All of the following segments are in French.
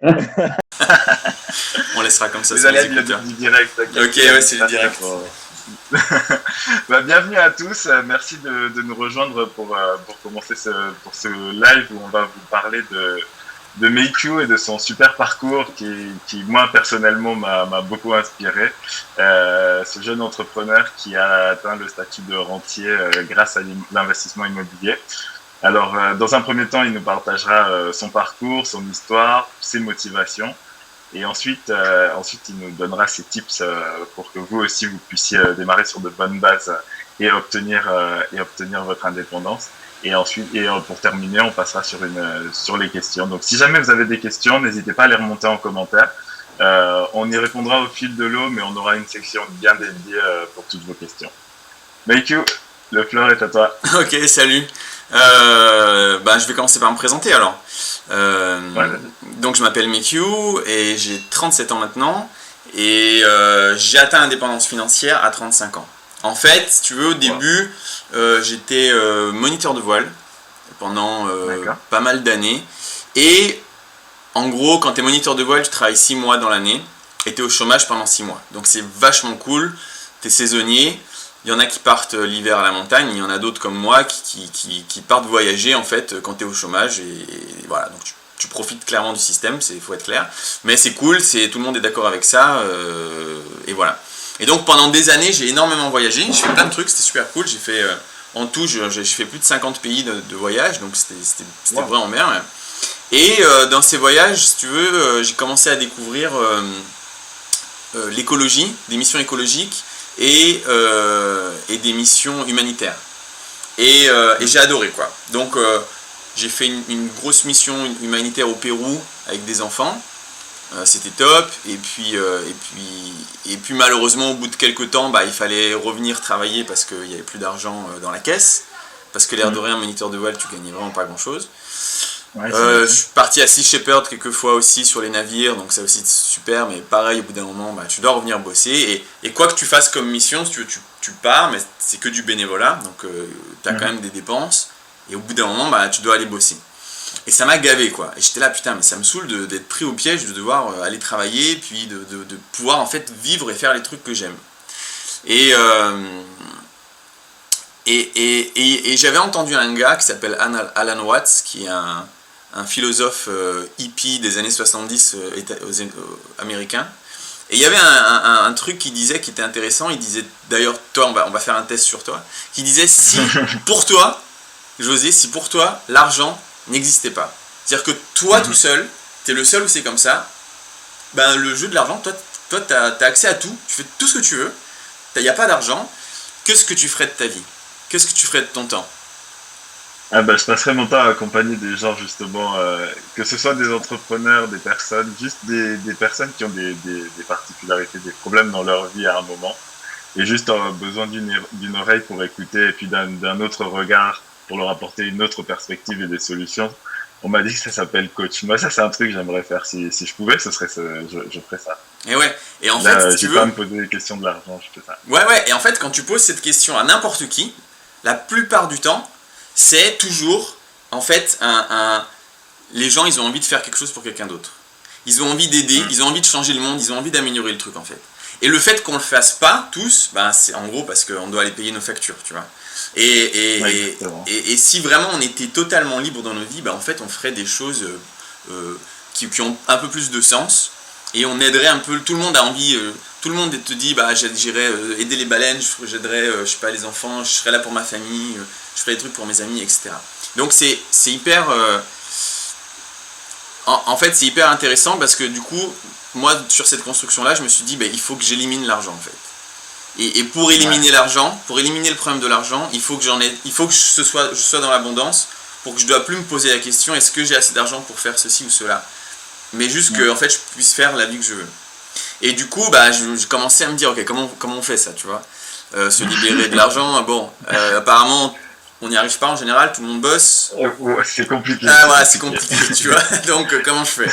On laissera comme ça Vous sur allez les être écouteurs. du direct. Ok, ouais, c'est le direct. Bah, bienvenue à tous. Merci de nous rejoindre pour commencer pour ce live où on va vous parler de Meikyu et de son super parcours qui moi, personnellement, m'a beaucoup inspiré. Ce jeune entrepreneur qui a atteint le statut de rentier grâce à l'investissement immobilier. Alors, dans un premier temps, il nous partagera son parcours, son histoire, ses motivations. Et ensuite, il nous donnera ses tips pour que vous aussi, vous puissiez démarrer sur de bonnes bases et obtenir votre indépendance. Et ensuite, pour terminer, on passera sur les questions. Donc, si jamais vous avez des questions, n'hésitez pas à les remonter en commentaire. On y répondra au fil de l'eau, mais on aura une section bien dédiée pour toutes vos questions. Thank you. Le floor est à toi. Ok, salut. Je vais commencer par me présenter alors. Ouais. Donc je m'appelle Meikyu et j'ai 37 ans maintenant et j'ai atteint l'indépendance financière à 35 ans. En fait, si tu veux, au début, j'étais moniteur de voile pendant pas mal d'années. Et en gros, quand tu es moniteur de voile, tu travailles 6 mois dans l'année et tu es au chômage pendant 6 mois. Donc c'est vachement cool, tu es saisonnier. Il y en a qui partent l'hiver à la montagne, il y en a d'autres comme moi qui partent voyager en fait quand tu es au chômage. Et voilà, donc tu profites clairement du système, il faut être clair. Mais c'est cool, tout le monde est d'accord avec ça. Et voilà. Et donc pendant des années, j'ai énormément voyagé, j'ai fait plein de trucs, c'était super cool. J'ai fait en tout, j'ai fait plus de 50 pays de voyage, donc c'était vraiment bien. Ouais. Et dans ces voyages, si tu veux, j'ai commencé à découvrir l'écologie, des missions écologiques et des missions humanitaires. Et j'ai adoré quoi. Donc j'ai fait une grosse mission humanitaire au Pérou avec des enfants. C'était top. Et puis malheureusement au bout de quelques temps, il fallait revenir travailler parce qu'il n'y avait plus d'argent dans la caisse. Parce que l'air de rien, moniteur de voile, tu gagnais vraiment pas grand chose. Ouais, je suis parti à Sea Shepherd quelques fois aussi sur les navires, donc ça aussi c'est super, mais pareil, au bout d'un moment, tu dois revenir bosser. Et quoi que tu fasses comme mission, si tu pars, mais c'est que du bénévolat, donc tu as quand même des dépenses, et au bout d'un moment, tu dois aller bosser. Et ça m'a gavé, quoi. Et j'étais là, putain, mais ça me saoule d'être pris au piège, de devoir aller travailler, puis de pouvoir en fait vivre et faire les trucs que j'aime. Et j'avais entendu un gars qui s'appelle Alan Watts, qui est un philosophe hippie des années 70 américain. Et il y avait un truc qui disait, qui était intéressant, il disait, d'ailleurs, toi, on va faire un test sur toi, qui disait, si pour toi, José, si pour toi, l'argent n'existait pas, c'est-à-dire que toi tout seul, t'es le seul où c'est comme ça, le jeu de l'argent, toi t'as accès à tout, tu fais tout ce que tu veux, il n'y a pas d'argent, qu'est-ce que tu ferais de ta vie? Qu'est-ce que tu ferais de ton temps? Je passerai mon temps à accompagner des gens justement, que ce soit des entrepreneurs, des personnes, juste des personnes qui ont des particularités, des problèmes dans leur vie à un moment, et juste besoin d'une oreille pour écouter et puis d'un autre regard pour leur apporter une autre perspective et des solutions. On m'a dit que ça s'appelle coach. Moi, ça c'est un truc que j'aimerais faire. Si je pouvais, je ferais ça. Et ouais. Et en Là, fait, si tu j'ai veux, pas à me poser des questions de l'argent, je fais ça. ouais. Et en fait, quand tu poses cette question à n'importe qui, la plupart du temps, c'est toujours, en fait, les gens, ils ont envie de faire quelque chose pour quelqu'un d'autre. Ils ont envie d'aider, ils ont envie de changer le monde, ils ont envie d'améliorer le truc, en fait. Et le fait qu'on le fasse pas, tous, c'est en gros parce qu'on doit aller payer nos factures, tu vois. Et si vraiment on était totalement libre dans nos vies, en fait, on ferait des choses qui ont un peu plus de sens. Et on aiderait un peu, tout le monde a envie, tout le monde te dit, j'irai aider les baleines, j'aiderais, je sais pas, les enfants, je serai là pour ma famille, je ferai des trucs pour mes amis, etc. Donc c'est hyper, en fait c'est hyper intéressant parce que du coup, moi sur cette construction-là, je me suis dit, il faut que j'élimine l'argent en fait. Et pour éliminer l'argent, pour éliminer le problème de l'argent, il faut que je sois dans l'abondance, pour que je ne dois plus me poser la question, est-ce que j'ai assez d'argent pour faire ceci ou cela? Mais juste que en fait je puisse faire la vie que je veux. Et du coup j'ai commencé à me dire ok, comment on fait ça, tu vois, se libérer de l'argent. Apparemment on n'y arrive pas en général, tout le monde bosse. C'est compliqué. C'est compliqué, tu vois. Donc comment je fais?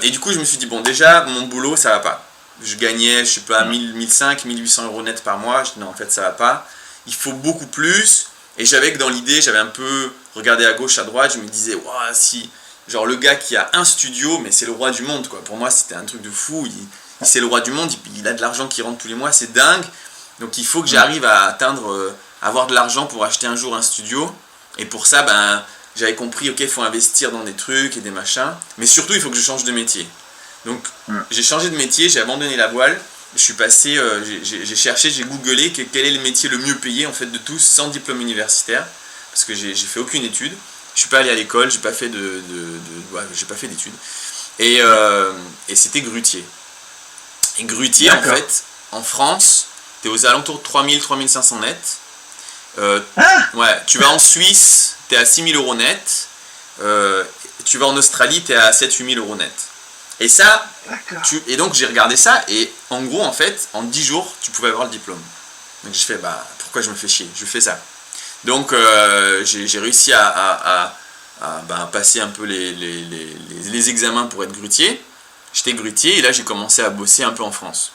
Et du coup je me suis dit bon, déjà mon boulot ça va pas, je gagnais je sais pas 1500, 1800 euros net par mois. Je dis non, en fait ça va pas, il faut beaucoup plus. Et j'avais que dans l'idée, j'avais un peu regardé à gauche, à droite, je me disais si genre le gars qui a un studio, mais c'est le roi du monde, quoi. Pour moi, c'était un truc de fou. C'est le roi du monde, il a de l'argent qui rentre tous les mois, c'est dingue. Donc il faut que j'arrive à avoir de l'argent pour acheter un jour un studio. Et pour ça, j'avais compris, ok, il faut investir dans des trucs et des machins. Mais surtout, il faut que je change de métier. Donc j'ai changé de métier, j'ai abandonné la voile. Je suis passé, j'ai cherché, j'ai googlé quel est le métier le mieux payé en fait de tous sans diplôme universitaire. Parce que j'ai fait aucune étude. Je suis pas allé à l'école, j'ai pas fait j'ai pas fait d'études. Et c'était grutier. Et grutier, en fait, en France, t'es aux alentours de 3000-3500 net. Ouais, tu vas en Suisse, t'es à 6000 euros net. Tu vas en Australie, t'es à 7-8 000 euros net. Et ça, et donc j'ai regardé ça, et en gros, en fait, en 10 jours, tu pouvais avoir le diplôme. Donc j'ai fait, pourquoi je me fais chier? Je fais ça. Donc j'ai réussi à passer un peu les examens pour être grutier. J'étais grutier, et là j'ai commencé à bosser un peu en France.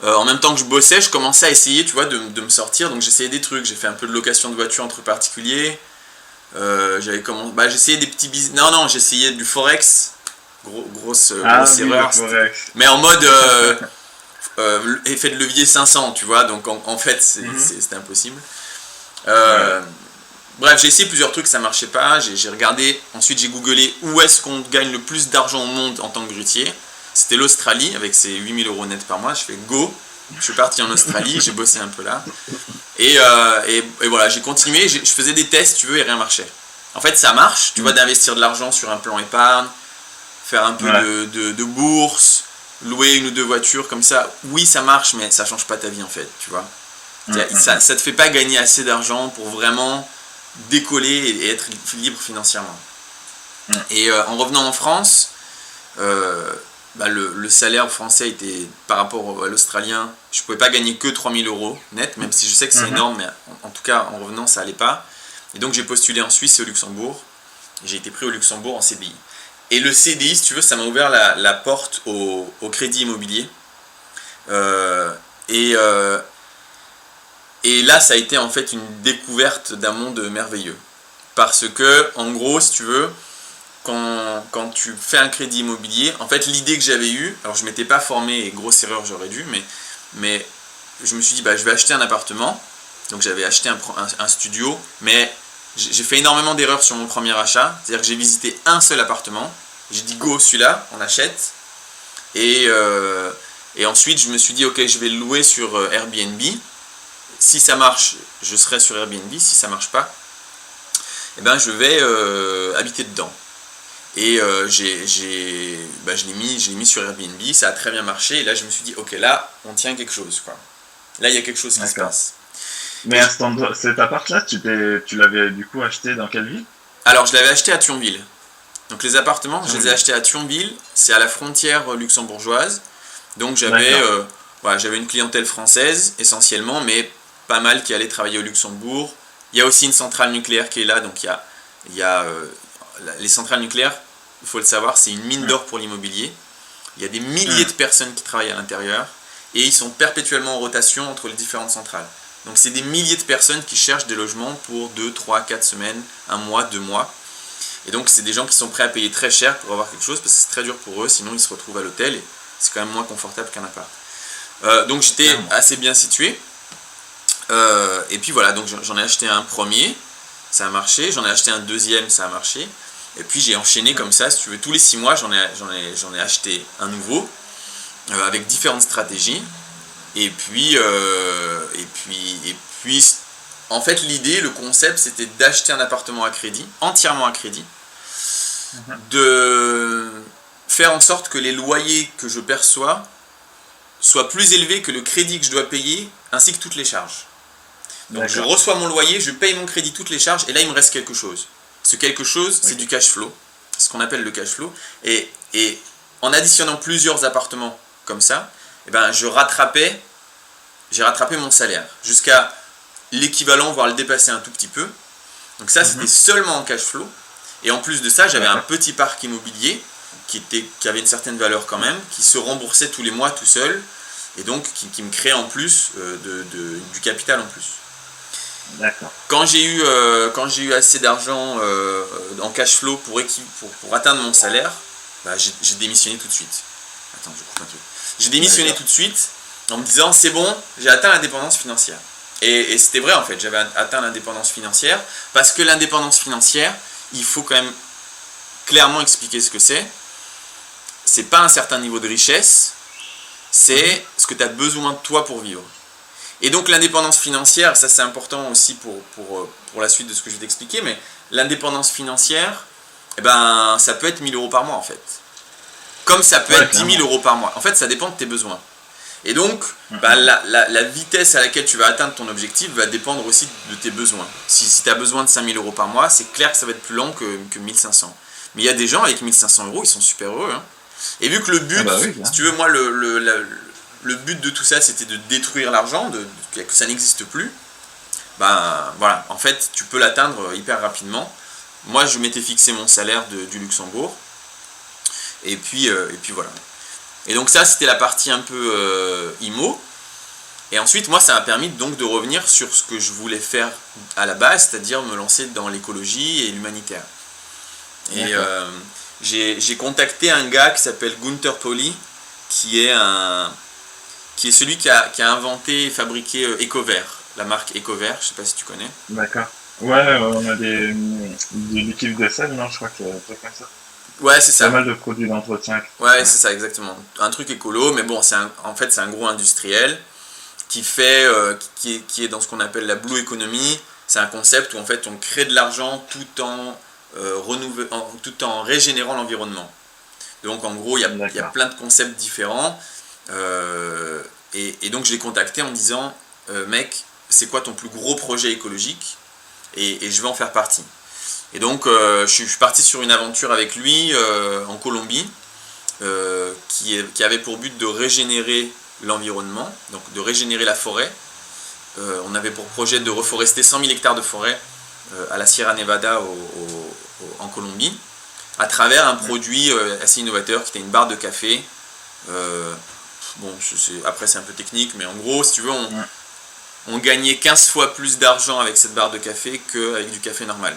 En même temps que je bossais, je commençais à essayer, tu vois, de me sortir. Donc j'essayais des trucs, j'ai fait un peu de location de voiture entre particuliers. J'essayais des petits business. Non, j'essayais du forex. Grosse erreur. Mais en mode effet de levier 500, tu vois. Donc en fait, c'était impossible. Bref, j'ai essayé plusieurs trucs, ça marchait pas. J'ai regardé, ensuite j'ai googlé où est-ce qu'on gagne le plus d'argent au monde en tant que grutier. C'était l'Australie avec ses 8000 euros net par mois. Je fais go. Je suis parti en Australie, j'ai bossé un peu là. Et voilà, j'ai continué, je faisais des tests, tu veux, et rien marchait. En fait, ça marche, tu vois, d'investir de l'argent sur un plan épargne, faire un peu de bourse, louer une ou deux voitures comme ça. Oui, ça marche, mais ça change pas ta vie en fait, tu vois. Ça te fait pas gagner assez d'argent pour vraiment décoller et être libre financièrement. Et en revenant en France, le salaire français était, par rapport à l'australien, je pouvais pas gagner que 3000 euros net, même si je sais que c'est énorme, mais en tout cas en revenant ça allait pas. Et donc j'ai postulé en Suisse et au Luxembourg. J'ai été pris au Luxembourg en CDI. Et le CDI, si tu veux, ça m'a ouvert la porte au crédit immobilier. Et là, ça a été en fait une découverte d'un monde merveilleux. Parce que, en gros, si tu veux, quand tu fais un crédit immobilier, en fait, l'idée que j'avais eue, alors je ne m'étais pas formé, et grosse erreur, j'aurais dû, mais je me suis dit, je vais acheter un appartement. Donc j'avais acheté un studio, mais j'ai fait énormément d'erreurs sur mon premier achat. C'est-à-dire que j'ai visité un seul appartement. J'ai dit go, celui-là, on achète. Et ensuite, je me suis dit, ok, je vais le louer sur Airbnb. Si ça marche, je serai sur Airbnb. Si ça marche pas, je vais habiter dedans. Et je l'ai mis sur Airbnb. Ça a très bien marché. Et là, je me suis dit, ok, là, on tient quelque chose, quoi. Là, il y a quelque chose qui se passe. Mais cet appart-là, tu l'avais du coup acheté dans quelle ville? Alors, je l'avais acheté à Thionville. Donc, les appartements, je les ai achetés à Thionville. C'est à la frontière luxembourgeoise. Donc, j'avais une clientèle française, essentiellement, mais pas mal qui allait travailler au Luxembourg. Il y a aussi une centrale nucléaire qui est là. Donc, il y a les centrales nucléaires, il faut le savoir, c'est une mine d'or pour l'immobilier. Il y a des milliers de personnes qui travaillent à l'intérieur. Et ils sont perpétuellement en rotation entre les différentes centrales. Donc c'est des milliers de personnes qui cherchent des logements pour 2, 3, 4 semaines, 1 mois, 2 mois. Et donc c'est des gens qui sont prêts à payer très cher pour avoir quelque chose, parce que c'est très dur pour eux, sinon ils se retrouvent à l'hôtel, et c'est quand même moins confortable qu'un appart. Donc j'étais assez bien situé. Et puis voilà, donc j'en ai acheté un premier, ça a marché, j'en ai acheté un deuxième, ça a marché. Et puis j'ai enchaîné comme ça, si tu veux, tous les 6 mois j'en ai acheté un nouveau, avec différentes stratégies. Et puis, en fait, l'idée, le concept, c'était d'acheter un appartement à crédit, entièrement à crédit, de faire en sorte que les loyers que je perçois soient plus élevés que le crédit que je dois payer, ainsi que toutes les charges. Donc, je reçois mon loyer, je paye mon crédit, toutes les charges, et là, il me reste quelque chose. Ce quelque chose, c'est du cash flow, ce qu'on appelle le cash flow. Et en additionnant plusieurs appartements comme ça, j'ai rattrapé mon salaire jusqu'à l'équivalent, voire le dépasser un tout petit peu. Donc ça, c'était seulement en cash flow. Et en plus de ça, j'avais un petit parc immobilier qui avait une certaine valeur quand même, qui se remboursait tous les mois tout seul, et donc qui me créait en plus du capital en plus. D'accord. Quand j'ai eu assez d'argent en cash flow pour atteindre mon salaire, bah, j'ai démissionné tout de suite. Attends, je coupe un truc. J'ai démissionné D'accord. tout de suite en me disant c'est bon, j'ai atteint l'indépendance financière. Et c'était vrai en fait, j'avais atteint l'indépendance financière parce que l'indépendance financière, il faut quand même clairement expliquer ce que c'est. C'est pas un certain niveau de richesse, c'est ce que tu as besoin de toi pour vivre. Et donc l'indépendance financière, ça c'est important aussi pour la suite de ce que je vais t'expliquer, mais l'indépendance financière, eh ben, ça peut être 1 000 euros par mois en fait. Comme ça peut Ouais, être 10 000 clairement. euros par mois. En fait, ça dépend de tes besoins. Et donc, bah, la vitesse à laquelle tu vas atteindre ton objectif va dépendre aussi de tes besoins. Si tu as besoin de 5 000 euros par mois, c'est clair que ça va être plus lent que 1 500. Mais il y a des gens avec 1 500 euros, ils sont super heureux. Hein. Et vu que le Ah but, bah oui, bien. si tu veux, moi, le but de tout ça, c'était de détruire l'argent, que ça n'existe plus, ben voilà, en fait, tu peux l'atteindre hyper rapidement. Moi, je m'étais fixé mon salaire du Luxembourg, et puis voilà. Et donc ça, c'était la partie un peu IMO. Et ensuite, moi, ça m'a permis donc de revenir sur ce que je voulais faire à la base, c'est-à-dire me lancer dans l'écologie et l'humanitaire. Et D'accord. j'ai contacté un gars qui s'appelle Gunther Pauli, qui est celui qui a inventé et fabriqué EcoVert, la marque EcoVert, je sais pas si tu connais. D'accord. Ouais, on a des liquides de sel, non, je crois que c'est un truc comme ça. Ouais, c'est Pas ça. mal de produits d'entretien. Ouais, Ouais. c'est ça, exactement. Un truc écolo, mais bon, en fait, c'est un gros industriel qui est dans ce qu'on appelle la blue economy. C'est un concept où en fait on crée de l'argent tout en régénérant l'environnement. Donc en gros, il y a D'accord. plein de concepts différents. Et donc je l'ai contacté en disant mec, c'est quoi ton plus gros projet écologique et je vais en faire partie. Et donc je suis parti sur une aventure avec lui en Colombie qui avait pour but de régénérer l'environnement, donc de régénérer la forêt. On avait pour projet de reforester 100 000 hectares de forêt à la Sierra Nevada en Colombie, à travers un produit assez innovateur qui était une barre de café. Euh, bon, après c'est un peu technique, mais en gros, si tu veux, Ouais. on gagnait 15 fois plus d'argent avec cette barre de café qu'avec du café normal.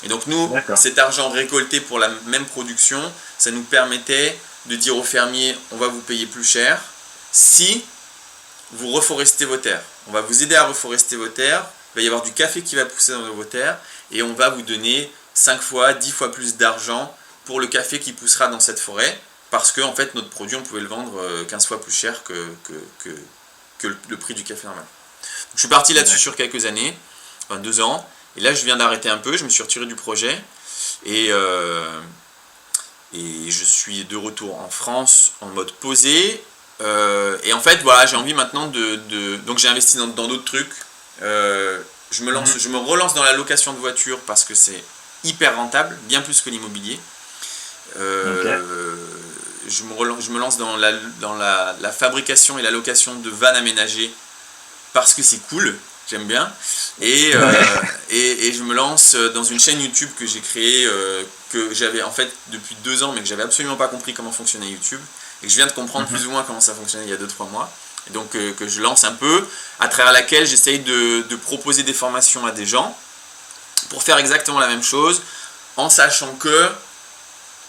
Et donc nous, D'accord. cet argent récolté pour la même production, ça nous permettait de dire aux fermiers, on va vous payer plus cher si vous reforestez vos terres. On va vous aider à reforester vos terres, il va y avoir du café qui va pousser dans vos terres, et on va vous donner 5 fois, 10 fois plus d'argent pour le café qui poussera dans cette forêt, parce que en fait notre produit on pouvait le vendre 15 fois plus cher que le prix du café normal. Donc, je suis parti là-dessus sur D'accord. quelques années, enfin 2 ans, et là je viens d'arrêter un peu, je me suis retiré du projet, et, euh, et je suis de retour en France en mode posé. Et en fait, voilà, j'ai envie maintenant donc j'ai investi dans d'autres trucs. Mhm. Je me relance dans la location de voitures parce que c'est hyper rentable, bien plus que l'immobilier. Ok. Je me lance dans la fabrication et la location de vannes aménagées parce que c'est cool, j'aime bien. Et, Ouais. euh, et je me lance dans une chaîne YouTube que j'ai créée, que j'avais en fait depuis 2 ans, mais que j'avais absolument pas compris comment fonctionnait YouTube, et que je viens de comprendre Mhm. plus ou moins comment ça fonctionnait il y a 2-3 mois. Et donc que je lance un peu, à travers laquelle j'essaye de proposer des formations à des gens pour faire exactement la même chose, en sachant que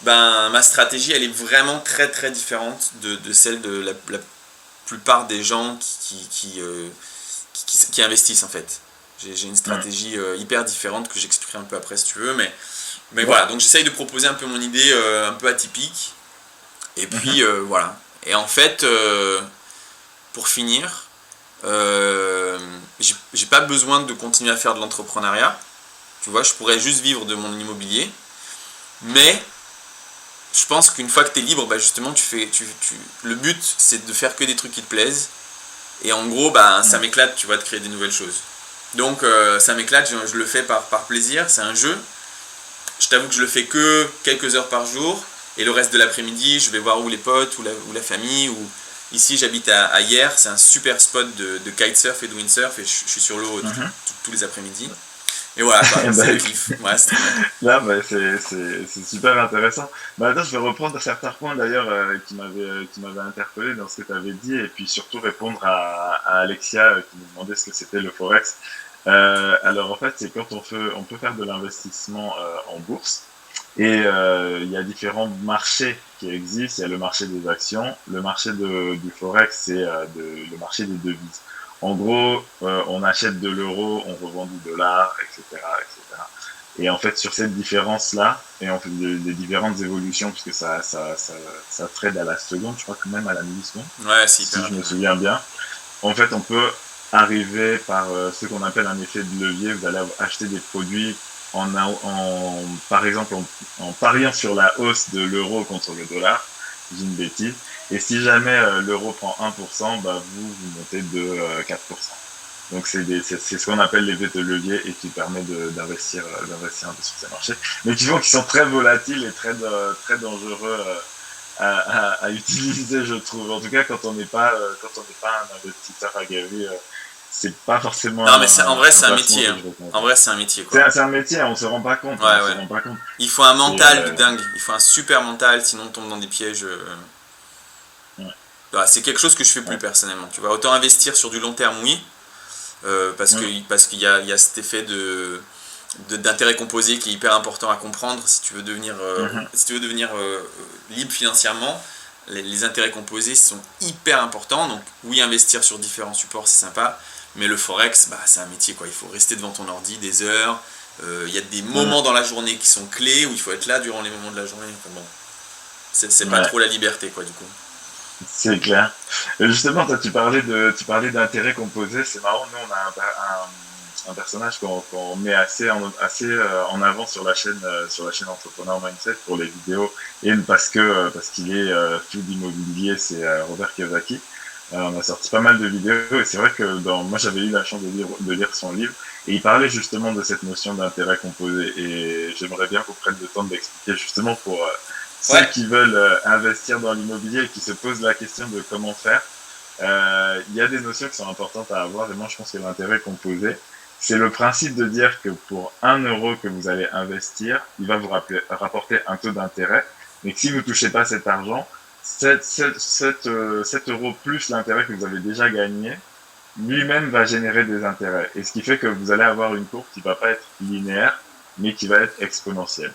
ben, ma stratégie elle est vraiment très très différente de celle de la plupart des gens qui investissent en fait. J'ai une Mhm. stratégie hyper différente que j'expliquerai un peu après si tu veux, mais Ouais. voilà, donc j'essaye de proposer un peu mon idée un peu atypique, et Mhm. puis voilà. Et en fait, pour finir, j'ai pas besoin de continuer à faire de l'entrepreneuriat, tu vois, je pourrais juste vivre de mon immobilier, mais je pense qu'une fois que tu es libre, bah justement, le but c'est de faire que des trucs qui te plaisent, et en gros, bah, ça Ouais. m'éclate, tu vois, de créer des nouvelles choses. Donc ça m'éclate, je le fais par plaisir, c'est un jeu. Je t'avoue que je le fais que quelques heures par jour, et le reste de l'après-midi, je vais voir où les potes, ou la famille, ou ici j'habite à Hyères, c'est un super spot de kitesurf et de windsurf, et je suis sur l'eau Mhm. tous les après-midi. Et voilà, quoi, c'est le Bah, kiff, ouais, c'est trop bien. là, bah, c'est super intéressant. Bah, attends, je vais reprendre certains points d'ailleurs qui m'avaient interpellé dans ce que tu avais dit et puis surtout répondre à Alexia qui me demandait ce que c'était le Forex. Alors en fait, c'est quand on peut faire de l'investissement en bourse. Et il y a différents marchés qui existent. Il y a le marché des actions, le marché du forex, c'est le marché des devises. En gros, on achète de l'euro, on revend du dollar, etc., etc. Et en fait, sur cette différence-là, et en fait, des différentes évolutions, puisque ça trade à la seconde, je crois que même à la milliseconde, Ouais, c'est hyper si je me rapide. souviens bien. En fait, on peut arriver par ce qu'on appelle un effet de levier. Vous allez acheter des produits par exemple, en pariant sur la hausse de l'euro contre le dollar, j'ai une bêtise. Et si jamais l'euro prend 1%, bah vous montez de 4%. Donc c'est ce qu'on appelle l'effet de levier et qui permet d'investir un peu sur ces marchés. Mais qui sont très volatiles et très dangereux à utiliser, je trouve. En tout cas, quand on n'est pas un investisseur aguerri, c'est pas forcément Non, mais en vrai, un c'est un placement métier, que hein. je recommande. En vrai, c'est un métier, quoi. C'est un métier, on se rend pas compte, hein, on Ouais, se ouais. rend pas compte. Il faut un C'est mental de dingue. Il faut un super mental, sinon on tombe dans des pièges. Ouais, Ouais, c'est quelque chose que je fais plus ouais, personnellement. Tu vois, autant investir sur du long terme, oui, ouais, parce qu'il y a cet effet d'intérêt composé qui est hyper important à comprendre mhm, si tu veux devenir libre financièrement. Les intérêts composés sont hyper importants. Donc oui, investir sur différents supports, c'est sympa. Mais le forex, bah, c'est un métier, quoi. Il faut rester devant ton ordi des heures. Il y a des mhm, moments dans la journée qui sont clés où il faut être là durant les moments de la journée. Enfin, bon, c'est pas ouais, trop la liberté, quoi, du coup. c'est clair. Et justement, toi, tu parlais d'intérêt composé. C'est marrant, nous, on a un personnage qu'on met assez en avant sur la chaîne Entrepreneur Mindset pour les vidéos et parce qu'il est fou d'immobilier, c'est Robert Kiyosaki. On a sorti pas mal de vidéos et c'est vrai que moi j'avais eu la chance de lire son livre et il parlait justement de cette notion d'intérêt composé et j'aimerais bien qu'on prenne le temps d'expliquer justement pour ceux Ouais, qui veulent investir dans l'immobilier et qui se posent la question de comment faire. Il y a des notions qui sont importantes à avoir et moi je pense que l'intérêt composé, c'est le principe de dire que pour 1 euro que vous allez investir, il va vous rapporter un taux d'intérêt, mais que si vous ne touchez pas cet argent, 7 euros plus l'intérêt que vous avez déjà gagné, lui-même va générer des intérêts. Et ce qui fait que vous allez avoir une courbe qui ne va pas être linéaire, mais qui va être exponentielle.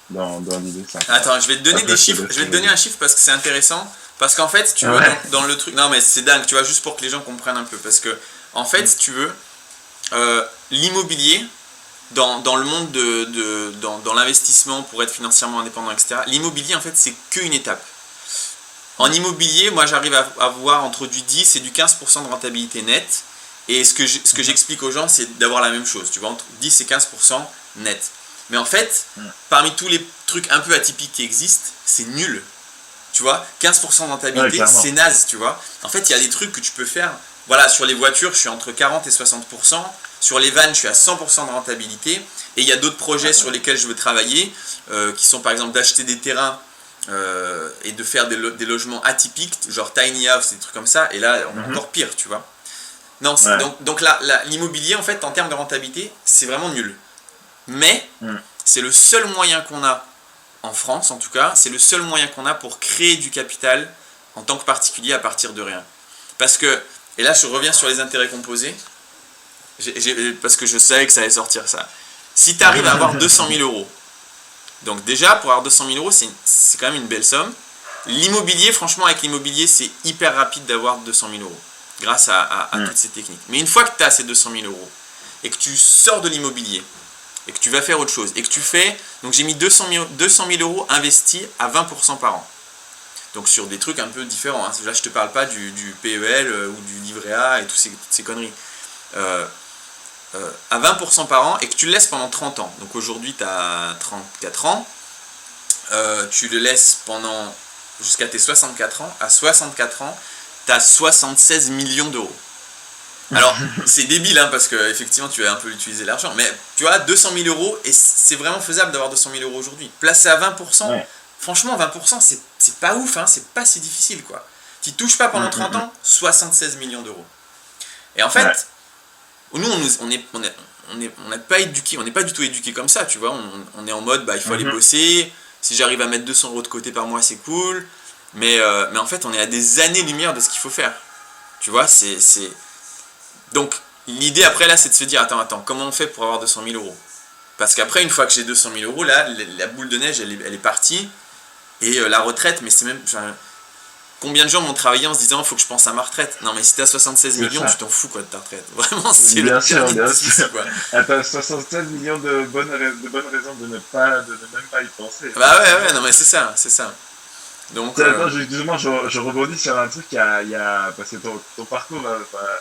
Dans l'idée, c'est un peu ça. attends, je vais te donner des Après, je te chiffres. laisse Je vais te donner corriger. un chiffre parce que c'est intéressant. Parce qu'en fait, si tu veux, Ouais. dans le truc. Non, mais c'est dingue, tu vois, juste pour que les gens comprennent un peu. Parce que, en fait, si tu veux, l'immobilier, dans le monde dans l'investissement pour être financièrement indépendant, etc., l'immobilier, en fait, c'est qu'une étape. En immobilier, moi, j'arrive à avoir entre du 10 et du 15% de rentabilité nette. Et ce que j'explique aux gens, c'est d'avoir la même chose, tu vois, entre 10 et 15% net. Mais en fait, parmi tous les trucs un peu atypiques qui existent, c'est nul. Tu vois, 15% de Ouais, rentabilité, c'est clairement. naze, tu vois. En fait, il y a des trucs que tu peux faire. Voilà, sur les voitures, je suis entre 40 et 60%. Sur les vannes, je suis à 100% de rentabilité. Et il y a d'autres projets sur lesquels je veux travailler, qui sont par exemple d'acheter des terrains et de faire des logements atypiques, genre tiny house, des trucs comme ça. Et là, Mhm. encore pire, tu vois. Non, Ouais. donc l'immobilier, en fait, en termes de rentabilité, c'est vraiment nul. Mais Mhm. c'est le seul moyen qu'on a en France en tout cas, c'est le seul moyen qu'on a pour créer du capital en tant que particulier à partir de rien. Parce que, et là je reviens sur les intérêts composés, parce que je savais que ça allait sortir ça. Si tu arrives à avoir 200 000 euros, donc déjà pour avoir 200 000 euros, c'est quand même une belle somme. L'immobilier, franchement, avec l'immobilier, c'est hyper rapide d'avoir 200 000 euros grâce à Mhm. toutes ces techniques. Mais une fois que tu as ces 200 000 euros et que tu sors de l'immobilier, et que tu vas faire autre chose, et que tu fais, donc j'ai mis 200 000 euros investis à 20% par an. Donc sur des trucs un peu différents. Hein. Là, je te parle pas du PEL ou du livret A et toutes ces conneries. Euh, à 20% par an et que tu le laisses pendant 30 ans. Donc aujourd'hui, tu as 34 ans. Tu le laisses pendant jusqu'à tes 64 ans. À 64 ans, tu as 76 millions d'euros. Alors, c'est débile, hein, parce que effectivement, tu vas un peu utiliser l'argent, mais tu vois, 200 000 euros, et c'est vraiment faisable d'avoir 200 000 euros aujourd'hui. Placé à 20%, Ouais. franchement, 20%, c'est pas ouf, hein, c'est pas si difficile, quoi. Tu touches pas pendant Mhm, 30 mhm. ans, 76 millions d'euros. Et en Ouais. fait, nous, on n'est pas éduqué, on n'est pas du tout éduqué comme ça, tu vois. On est en mode, bah, il faut aller Mhm. bosser. Si j'arrive à mettre 200 euros de côté par mois, c'est cool. Mais en fait, on est à des années-lumière de ce qu'il faut faire. Tu vois, donc l'idée après là, c'est de se dire, attends, comment on fait pour avoir 200 000 euros? Parce qu'après, une fois que j'ai 200 000 euros, là, la boule de neige, elle est partie. Et la retraite, mais c'est même... combien de gens vont travailler en se disant, il faut que je pense à ma retraite? Non, mais si t'as 76 millions, tu t'en fous quoi de ta retraite. Vraiment, c'est bien le sûr, pire bien des soucis, sûr. quoi. Attends, 76 millions de bonnes raisons de ne même pas y penser. Bah ouais, non mais c'est ça. Donc, Attends, justement, je rebondis sur un truc, parce que ton parcours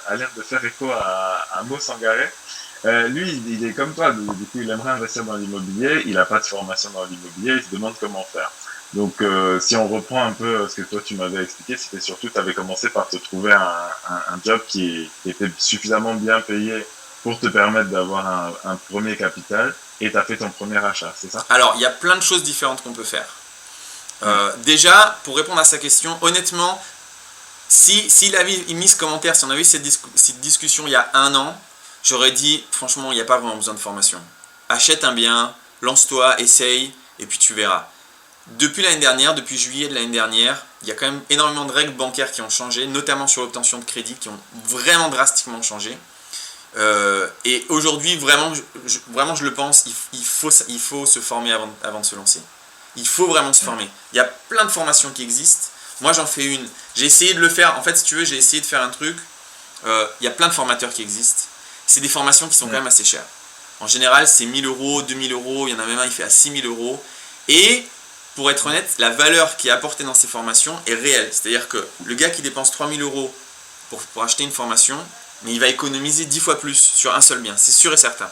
a l'air de faire écho à Mo Sangaré. Lui, il est comme toi, du coup, il aimerait investir dans l'immobilier, il n'a pas de formation dans l'immobilier, il se demande comment faire. Donc, si on reprend un peu ce que toi tu m'avais expliqué, c'était surtout, tu avais commencé par te trouver un job qui était suffisamment bien payé pour te permettre d'avoir un premier capital, et tu as fait ton premier achat, c'est ça? alors, il y a plein de choses différentes qu'on peut faire. Déjà, pour répondre à sa question, honnêtement, s'il avait mis ce commentaire, si on avait eu cette discussion il y a 1 an, j'aurais dit, franchement, il n'y a pas vraiment besoin de formation. Achète un bien, lance-toi, essaye, et puis tu verras. Depuis l'année dernière, depuis juillet de l'année dernière, il y a quand même énormément de règles bancaires qui ont changé, notamment sur l'obtention de crédit, qui ont vraiment drastiquement changé. Et aujourd'hui, vraiment, je le pense, il faut se former avant de se lancer. Il faut vraiment se former. Il y a plein de formations qui existent. Moi, j'en fais une. J'ai essayé de le faire. En fait, si tu veux, j'ai essayé de faire un truc. Il y a plein de formateurs qui existent. C'est des formations qui sont quand même assez chères. En général, c'est 1000 euros, 2000 euros. Il y en a même un, il fait à 6000 euros. Et pour être honnête, la valeur qui est apportée dans ces formations est réelle. C'est-à-dire que le gars qui dépense 3000 euros pour acheter une formation, mais il va économiser 10 fois plus sur un seul bien. C'est sûr et certain.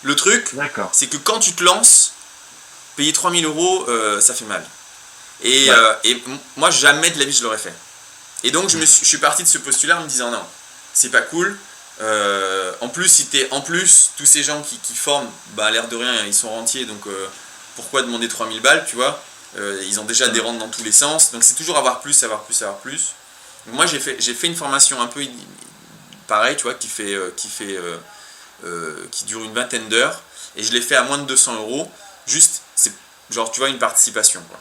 Le truc, c'est que quand tu te lances, payer 3000 euros, ça fait mal. Et moi, jamais de la vie, je l'aurais fait. Et donc, je suis parti de ce postulat en me disant, non, c'est pas cool. En plus, tous ces gens qui forment, bah, à l'air de rien, ils sont rentiers, donc pourquoi demander 3000 balles, tu vois? Ils ont déjà des rentes dans tous les sens, donc c'est toujours avoir plus. Moi, j'ai fait une formation un peu pareil, tu vois, qui dure une vingtaine d'heures, et je l'ai fait à moins de 200 euros. Juste, c'est genre, tu vois, une participation, quoi.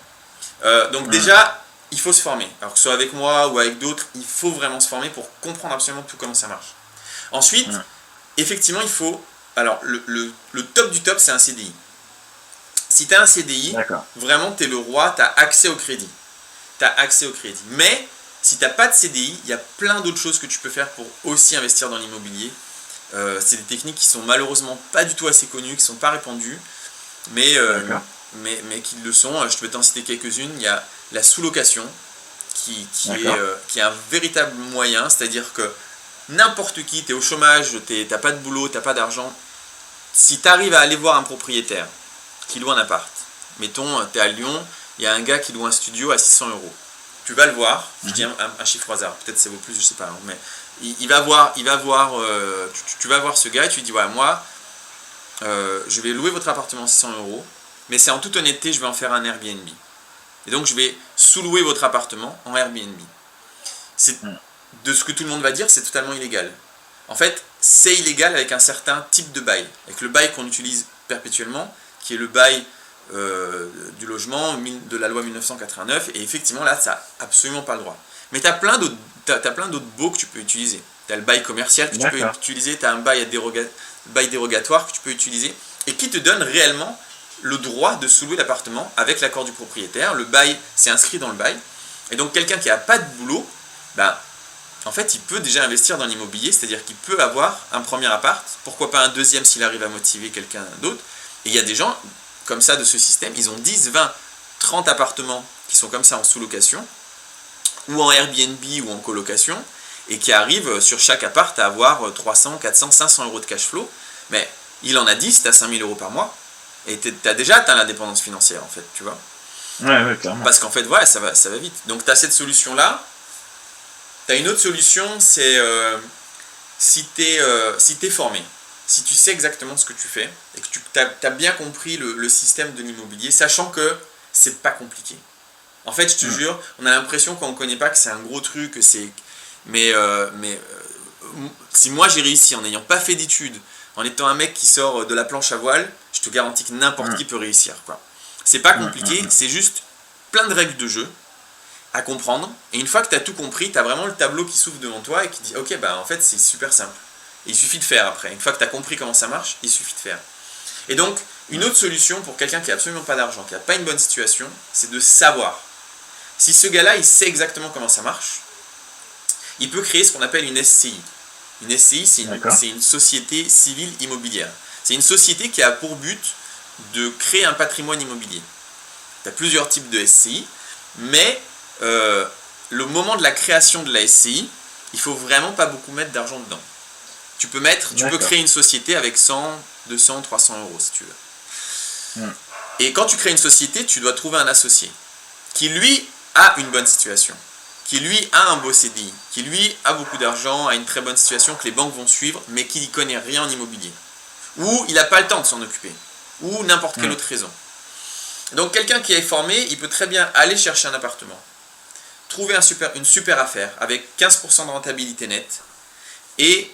Donc déjà, il faut se former. Alors que ce soit avec moi ou avec d'autres, il faut vraiment se former pour comprendre absolument tout comment ça marche. Ensuite, effectivement, il faut... Alors, le top du top, c'est un CDI. Si tu as un CDI, vraiment, tu es le roi, tu as accès au crédit. Mais, si tu n'as pas de CDI, il y a plein d'autres choses que tu peux faire pour aussi investir dans l'immobilier. C'est des techniques qui sont malheureusement pas du tout assez connues, qui ne sont pas répandues, mais qui le sont. Je peux t'en citer quelques-unes. Il y a la sous-location, qui est un véritable moyen, c'est-à-dire que n'importe qui, tu es au chômage, tu n'as pas de boulot, tu n'as pas d'argent, si tu arrives à aller voir un propriétaire qui loue un appart, mettons, tu es à Lyon, il y a un gars qui loue un studio à 600 euros. Tu vas le voir, je dis un chiffre au hasard, peut-être ça vaut plus, je sais pas, mais tu vas voir ce gars et tu lui dis, ouais, moi, je vais louer votre appartement 600 euros, mais c'est en toute honnêteté, je vais en faire un Airbnb. Et donc, je vais sous-louer votre appartement en Airbnb. De ce que tout le monde va dire, c'est totalement illégal. En fait, c'est illégal avec un certain type de bail, avec le bail qu'on utilise perpétuellement, qui est le bail du logement de la loi 1989, et effectivement là ça n'a absolument pas le droit. Mais tu as plein d'autres baux que tu peux utiliser. Tu as le bail commercial que tu peux utiliser, tu as un bail dérogatoire que tu peux utiliser, et qui te donne réellement le droit de sous-louer l'appartement avec l'accord du propriétaire. Le bail, c'est inscrit dans le bail, et donc quelqu'un qui n'a pas de boulot, ben, en fait il peut déjà investir dans l'immobilier, c'est-à-dire qu'il peut avoir un premier appart, pourquoi pas un deuxième s'il arrive à motiver quelqu'un d'autre. Et il y a des gens comme ça de ce système, ils ont 10, 20, 30 appartements qui sont comme ça en sous-location, ou en Airbnb ou en colocation, et qui arrivent sur chaque appart à avoir 300, 400, 500 euros de cash flow. Mais il en a 10, tu as 5000 euros par mois, et tu as déjà atteint l'indépendance financière, en fait, tu vois. Ouais, clairement. Parce qu'en fait, voilà, ça va vite. Donc tu as cette solution-là. Tu as une autre solution, c'est si tu es formé. Si tu sais exactement ce que tu fais et que tu as bien compris le système de l'immobilier, sachant que c'est pas compliqué. En fait, je te jure, on a l'impression quand on ne connaît pas que c'est un gros truc, que c'est... Mais si moi j'ai réussi en n'ayant pas fait d'études, en étant un mec qui sort de la planche à voile, je te garantis que n'importe qui peut réussir, quoi. C'est pas compliqué, c'est juste plein de règles de jeu à comprendre. Et une fois que tu as tout compris, tu as vraiment le tableau qui s'ouvre devant toi et qui dit ok, bah en fait c'est super simple. Et il suffit de faire après. Une fois que tu as compris comment ça marche, il suffit de faire. Et donc, une autre solution pour quelqu'un qui n'a absolument pas d'argent, qui n'a pas une bonne situation, c'est de savoir. Si ce gars-là, il sait exactement comment ça marche, il peut créer ce qu'on appelle une SCI. Une SCI, c'est une société civile immobilière. C'est une société qui a pour but de créer un patrimoine immobilier. Tu as plusieurs types de SCI, mais le moment de la création de la SCI, il faut vraiment pas beaucoup mettre d'argent dedans. Tu peux créer une société avec 100, 200, 300 euros si tu veux. Et quand tu crées une société, tu dois trouver un associé qui lui a une bonne situation, qui lui a un beau CDI, qui lui a beaucoup d'argent, a une très bonne situation que les banques vont suivre, mais qui n'y connaît rien en immobilier. Ou il n'a pas le temps de s'en occuper, ou n'importe quelle autre raison. Donc quelqu'un qui est formé, il peut très bien aller chercher un appartement, trouver une super affaire avec 15% de rentabilité nette, et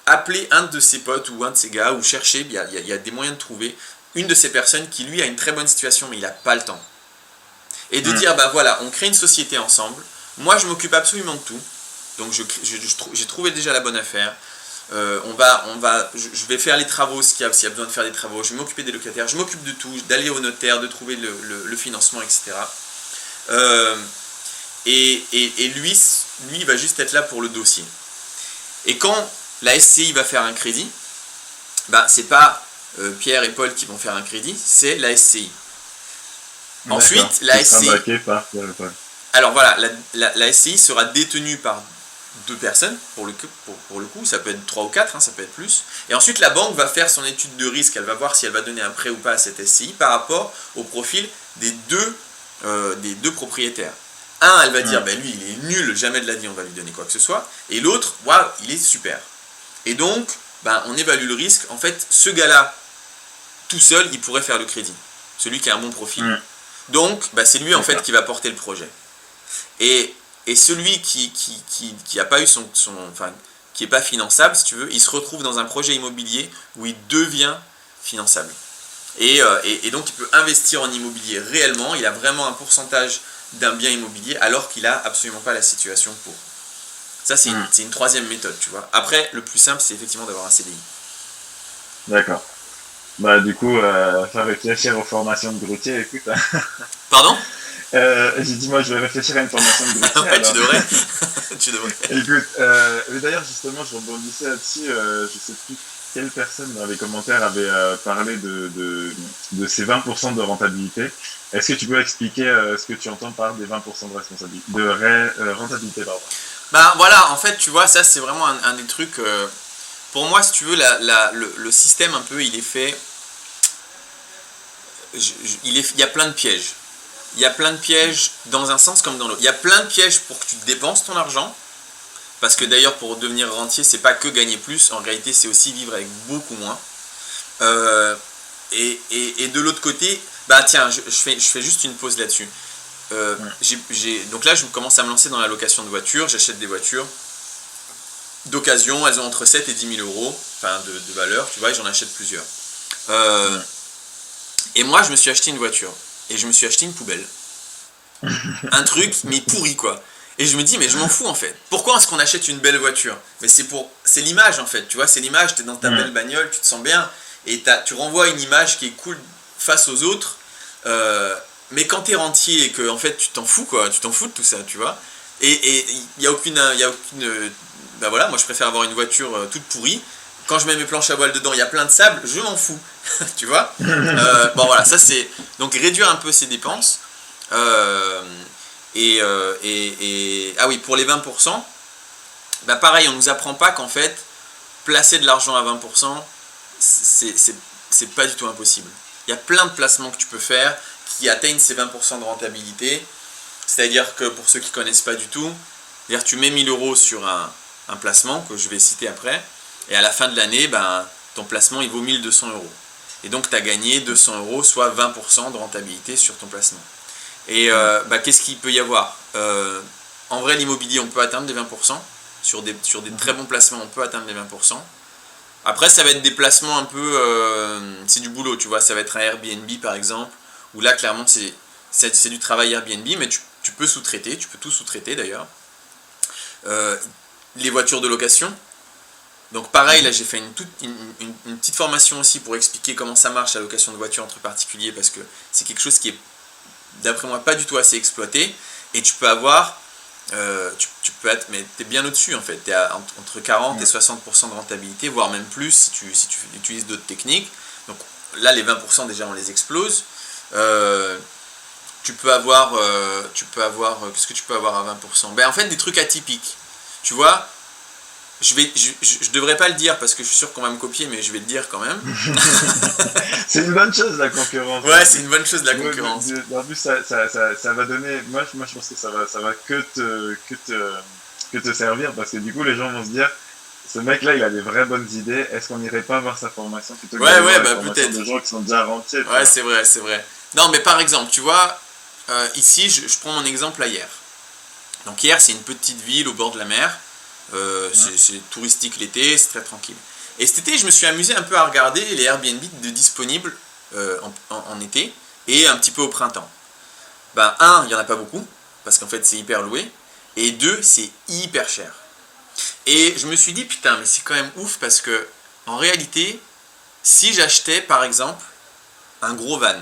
appeler un de ses potes ou un de ses gars, ou chercher, il y a des moyens de trouver une de ces personnes qui lui a une très bonne situation mais il n'a pas le temps. Et de dire, voilà, on crée une société ensemble, moi je m'occupe absolument de tout, donc j'ai trouvé déjà la bonne affaire, je vais faire les travaux s'il y a besoin de faire des travaux, je vais m'occuper des locataires, je m'occupe de tout, d'aller au notaire, de trouver le financement, etc. Et lui, il va juste être là pour le dossier. Et quand la SCI va faire un crédit, c'est pas Pierre et Paul qui vont faire un crédit, c'est la SCI. Ensuite, la SCI. Alors voilà, la SCI sera détenue par 2 personnes, pour le coup, ça peut être 3 ou 4, ça peut être plus. Et ensuite, la banque va faire son étude de risque, elle va voir si elle va donner un prêt ou pas à cette SCI par rapport au profil des deux propriétaires. Un, elle va dire, lui, il est nul, jamais de la vie on va lui donner quoi que ce soit. Et l'autre, waouh, il est super. Et donc, on évalue le risque. En fait, ce gars-là, tout seul, il pourrait faire le crédit. Celui qui a un bon profil. Donc, c'est lui, en fait, qui va porter le projet. Et celui qui a pas eu qui est pas finançable, si tu veux, il se retrouve dans un projet immobilier où il devient finançable. Et donc, il peut investir en immobilier réellement. Il a vraiment un pourcentage d'un bien immobilier alors qu'il n'a absolument pas la situation pour. Ça, c'est une troisième méthode, tu vois. Après, le plus simple, c'est effectivement d'avoir un CDI. D'accord. Du coup, faire réfléchir aux formations de grutier, écoute. Pardon? J'ai dit, moi, je vais réfléchir à une formation de grutier. Ouais, tu devrais. Tu devrais. Écoute, d'ailleurs, justement, je rebondissais là-dessus. Je sais plus quelle personne dans les commentaires avait parlé de ces 20% de rentabilité. Est-ce que tu peux expliquer ce que tu entends par des 20% de rentabilité, pardon? Voilà, en fait, tu vois, ça c'est vraiment un des trucs. Pour moi, si tu veux, le système un peu, il est fait. Il y a plein de pièges. Il y a plein de pièges dans un sens comme dans l'autre. Il y a plein de pièges pour que tu dépenses ton argent. Parce que d'ailleurs, pour devenir rentier, c'est pas que gagner plus. En réalité, c'est aussi vivre avec beaucoup moins. Et de l'autre côté, tiens, je fais juste une pause là-dessus. Donc là, je commence à me lancer dans la location de voitures. J'achète des voitures d'occasion. Elles ont entre 7 et 10 000 euros de valeur, tu vois, et j'en achète plusieurs. Et moi, je me suis acheté une voiture. Et je me suis acheté une poubelle. Un truc, mais pourri, quoi. Et je me dis, mais je m'en fous, en fait. Pourquoi est-ce qu'on achète une belle voiture? Mais c'est l'image, en fait. Tu vois, c'est l'image. Tu es dans ta belle bagnole, tu te sens bien. Et tu renvoies une image qui est cool face aux autres. Mais quand tu es rentier et que, en fait, tu t'en fous, quoi. Tu t'en fous de tout ça, tu vois. Et il n'y a aucune... voilà, moi, je préfère avoir une voiture toute pourrie. Quand je mets mes planches à voile dedans, il y a plein de sable, je m'en fous. Tu vois. Voilà, ça c'est... Donc réduire un peu ses dépenses. Ah oui, pour les 20%, pareil, on ne nous apprend pas qu'en fait, placer de l'argent à 20%, c'est pas du tout impossible. Il y a plein de placements que tu peux faire qui atteignent ces 20% de rentabilité. C'est-à-dire que pour ceux qui ne connaissent pas du tout, c'est-à-dire tu mets 1000 euros sur un placement que je vais citer après, et à la fin de l'année, ton placement il vaut 1200 euros. Et donc tu as gagné 200 euros, soit 20% de rentabilité sur ton placement. Et qu'est-ce qu'il peut y avoir? En vrai, l'immobilier, on peut atteindre les 20%. Sur des très bons placements, on peut atteindre les 20%. Après, ça va être des placements un peu... c'est du boulot, tu vois. Ça va être un Airbnb, par exemple, où là, clairement, c'est du travail Airbnb, mais tu peux sous-traiter. Tu peux tout sous-traiter, d'ailleurs. Les voitures de location. Donc pareil, là j'ai fait une petite formation aussi pour expliquer comment ça marche la location de voiture entre particuliers, parce que c'est quelque chose qui est, d'après moi, pas du tout assez exploité. Et tu peux avoir, tu peux être, mais tu es bien au-dessus en fait, tu es entre 40 et 60% de rentabilité, voire même plus si tu utilises d'autres techniques. Donc là les 20% déjà on les explose. Tu peux avoir, qu'est-ce que tu peux avoir à 20%? Ben en fait des trucs atypiques. Tu vois, je devrais pas le dire parce que je suis sûr qu'on va me copier, mais je vais le dire quand même. C'est une bonne chose, la concurrence. Ouais, c'est une bonne chose, la concurrence. En plus, ça va donner. Moi, je pense que ça va que te servir parce que du coup, les gens vont se dire ce mec-là, il a des vraies bonnes idées. Est-ce qu'on n'irait pas voir sa formation plutôt que Ouais, la bah formation peut-être. de gens qui sont déjà rentiers? Ouais, c'est vrai, c'est vrai. Non, mais par exemple, tu vois, ici, je prends mon exemple à Hier. Donc Hier, c'est une petite ville au bord de la mer. C'est touristique l'été, c'est très tranquille. Et cet été, je me suis amusé un peu à regarder les Airbnb disponibles en été et un petit peu au printemps. Ben, un, il n'y en a pas beaucoup, parce qu'en fait, c'est hyper loué. Et deux, c'est hyper cher. Et je me suis dit, putain, mais c'est quand même ouf, parce que, en réalité, si j'achetais, par exemple, un gros van,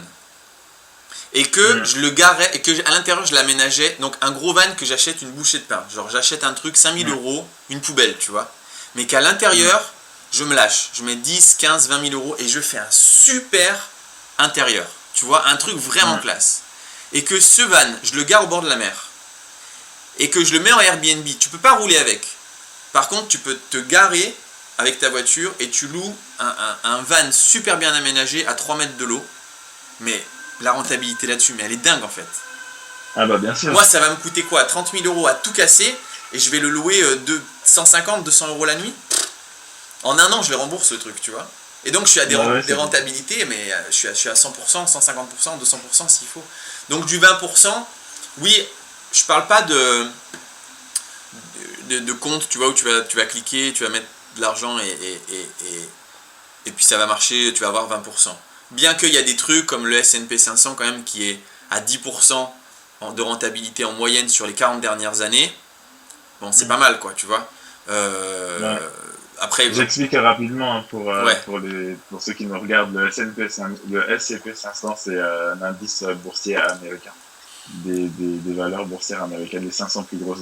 et que je le garais, et que à l'intérieur je l'aménageais, donc un gros van que j'achète une bouchée de pain, genre j'achète un truc 5000 euros, une poubelle, tu vois, mais qu'à l'intérieur je me lâche, je mets 10, 15, 20 000 euros et je fais un super intérieur, tu vois, un truc vraiment classe, et que ce van, je le gare au bord de la mer, et que je le mets en Airbnb, tu peux pas rouler avec, par contre tu peux te garer avec ta voiture et tu loues un van super bien aménagé à 3 mètres de l'eau, mais la rentabilité là-dessus, mais elle est dingue en fait. Ah bah bien sûr. Moi, ça va me coûter quoi? 30 000 euros à tout casser et je vais le louer 150, 200 euros la nuit. En un an, je les rembourse le truc, tu vois. Et donc, je suis à des rentabilités, mais je suis à 100%, 150%, 200% s'il faut. Donc, du 20%, oui, je parle pas de compte, tu vois, où tu vas cliquer, tu vas mettre de l'argent et puis ça va marcher, tu vas avoir 20%. Bien qu'il y a des trucs comme le S&P 500 quand même qui est à 10% de rentabilité en moyenne sur les 40 dernières années, bon c'est pas mal quoi, tu vois. Après, j'explique rapidement hein, pour ceux qui nous regardent, le S&P 500 c'est un indice boursier américain, des valeurs boursières américaines, les 500 plus grosses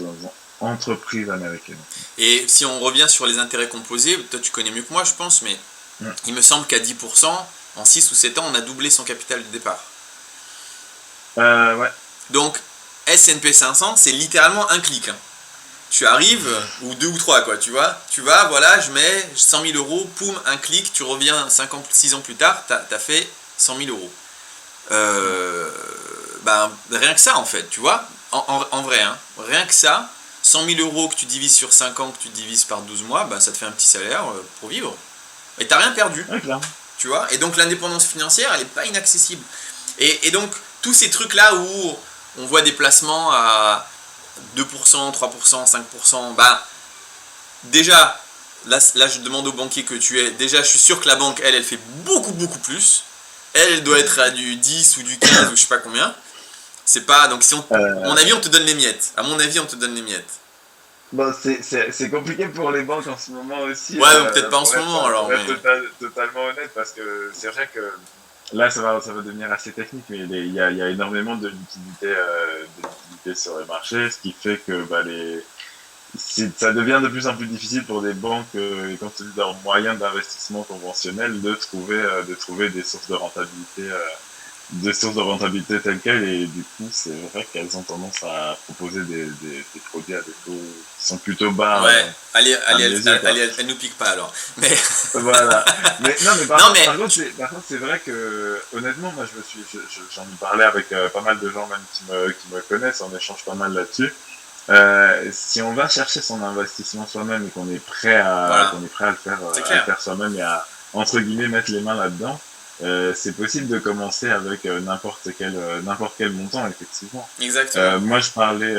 entreprises américaines. Et si on revient sur les intérêts composés, toi tu connais mieux que moi je pense, mais il me semble qu'à 10%, en 6 ou 7 ans, on a doublé son capital de départ. Ouais. Donc, S&P 500, c'est littéralement un clic. Hein. Tu arrives, ou 2 ou 3, quoi, tu vois. Tu vas, voilà, je mets 100 000 euros, poum, un clic, tu reviens 6 ans plus tard, t'as fait 100 000 euros. Ben, rien que ça, en fait, tu vois. En vrai, hein, rien que ça, 100 000 euros que tu divises sur 5 ans, que tu divises par 12 mois, ben, ça te fait un petit salaire pour vivre. Et t'as rien perdu. Ouais, clairement. Tu vois, et donc l'indépendance financière, elle n'est pas inaccessible. Et donc, tous ces trucs-là où on voit des placements à 2%, 3%, 5%, bah, déjà, là je demande au banquier que tu es, déjà je suis sûr que la banque, elle fait beaucoup, beaucoup plus. Elle doit être à du 10 ou du 15 ou je sais pas combien. C'est pas, donc si à mon avis, on te donne les miettes. À mon avis, on te donne les miettes. Bon, c'est compliqué pour les banques en ce moment aussi. Ouais, peut-être pas en ce moment alors. Pour être totalement honnête, parce que c'est vrai que là, ça va devenir assez technique, mais il y a énormément de liquidités sur le marché, ce qui fait que bah, ça devient de plus en plus difficile pour des banques, compte tenu de leurs moyens d'investissement conventionnels, de trouver des sources de rentabilité. Telles quelles, et du coup c'est vrai qu'elles ont tendance à proposer des produits à des taux qui sont plutôt bas. Ouais, elle nous pique pas alors. Mais voilà. Mais non, mais par contre c'est vrai que honnêtement moi j'en ai parlé avec pas mal de gens même qui me connaissent, on échange pas mal là-dessus. Si on va chercher son investissement soi-même et qu'on est prêt à le faire soi-même et à entre guillemets mettre les mains là-dedans, c'est possible de commencer avec n'importe quel montant, effectivement. Exactement. Moi, je parlais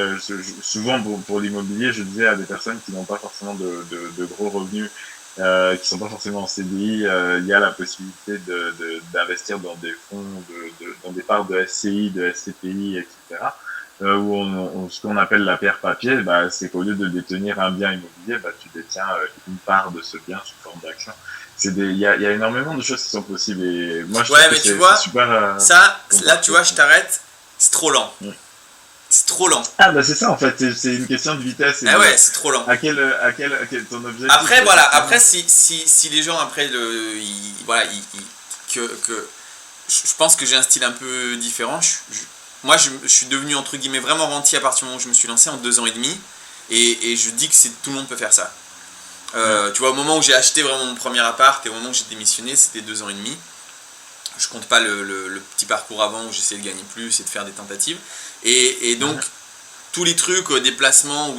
souvent pour l'immobilier, je disais à des personnes qui n'ont pas forcément de gros revenus, qui sont pas forcément en CDI, il y a la possibilité d'investir dans des fonds, dans des parts de SCI, de SCPI, etc. ce qu'on appelle la paire papier, bah, c'est qu'au lieu de détenir un bien immobilier, bah, tu détiens une part de ce bien sous forme d'action. Il y a énormément de choses qui sont possibles et moi je trouve Ouais, que mais tu c'est vois, super ça, ton là, tu parcours. vois, je t'arrête, c'est trop lent. Mm. C'est trop lent. Ah bah c'est ça en fait, c'est une question de vitesse et Ah de ouais, c'est trop lent. à quel ton objectif Après, voilà, après, effectivement. si les gens, après, voilà, je pense que j'ai un style un peu différent. Moi, je suis devenu, entre guillemets, vraiment rentier à partir du moment où je me suis lancé en 2 ans et demi. Et je dis que tout le monde peut faire ça. Ouais. Tu vois, au moment où j'ai acheté vraiment mon premier appart et au moment où j'ai démissionné, c'était 2 ans et demi. Je compte pas le petit parcours avant où j'essayais de gagner plus et de faire des tentatives. Et donc, Mhm. tous les trucs, déplacements,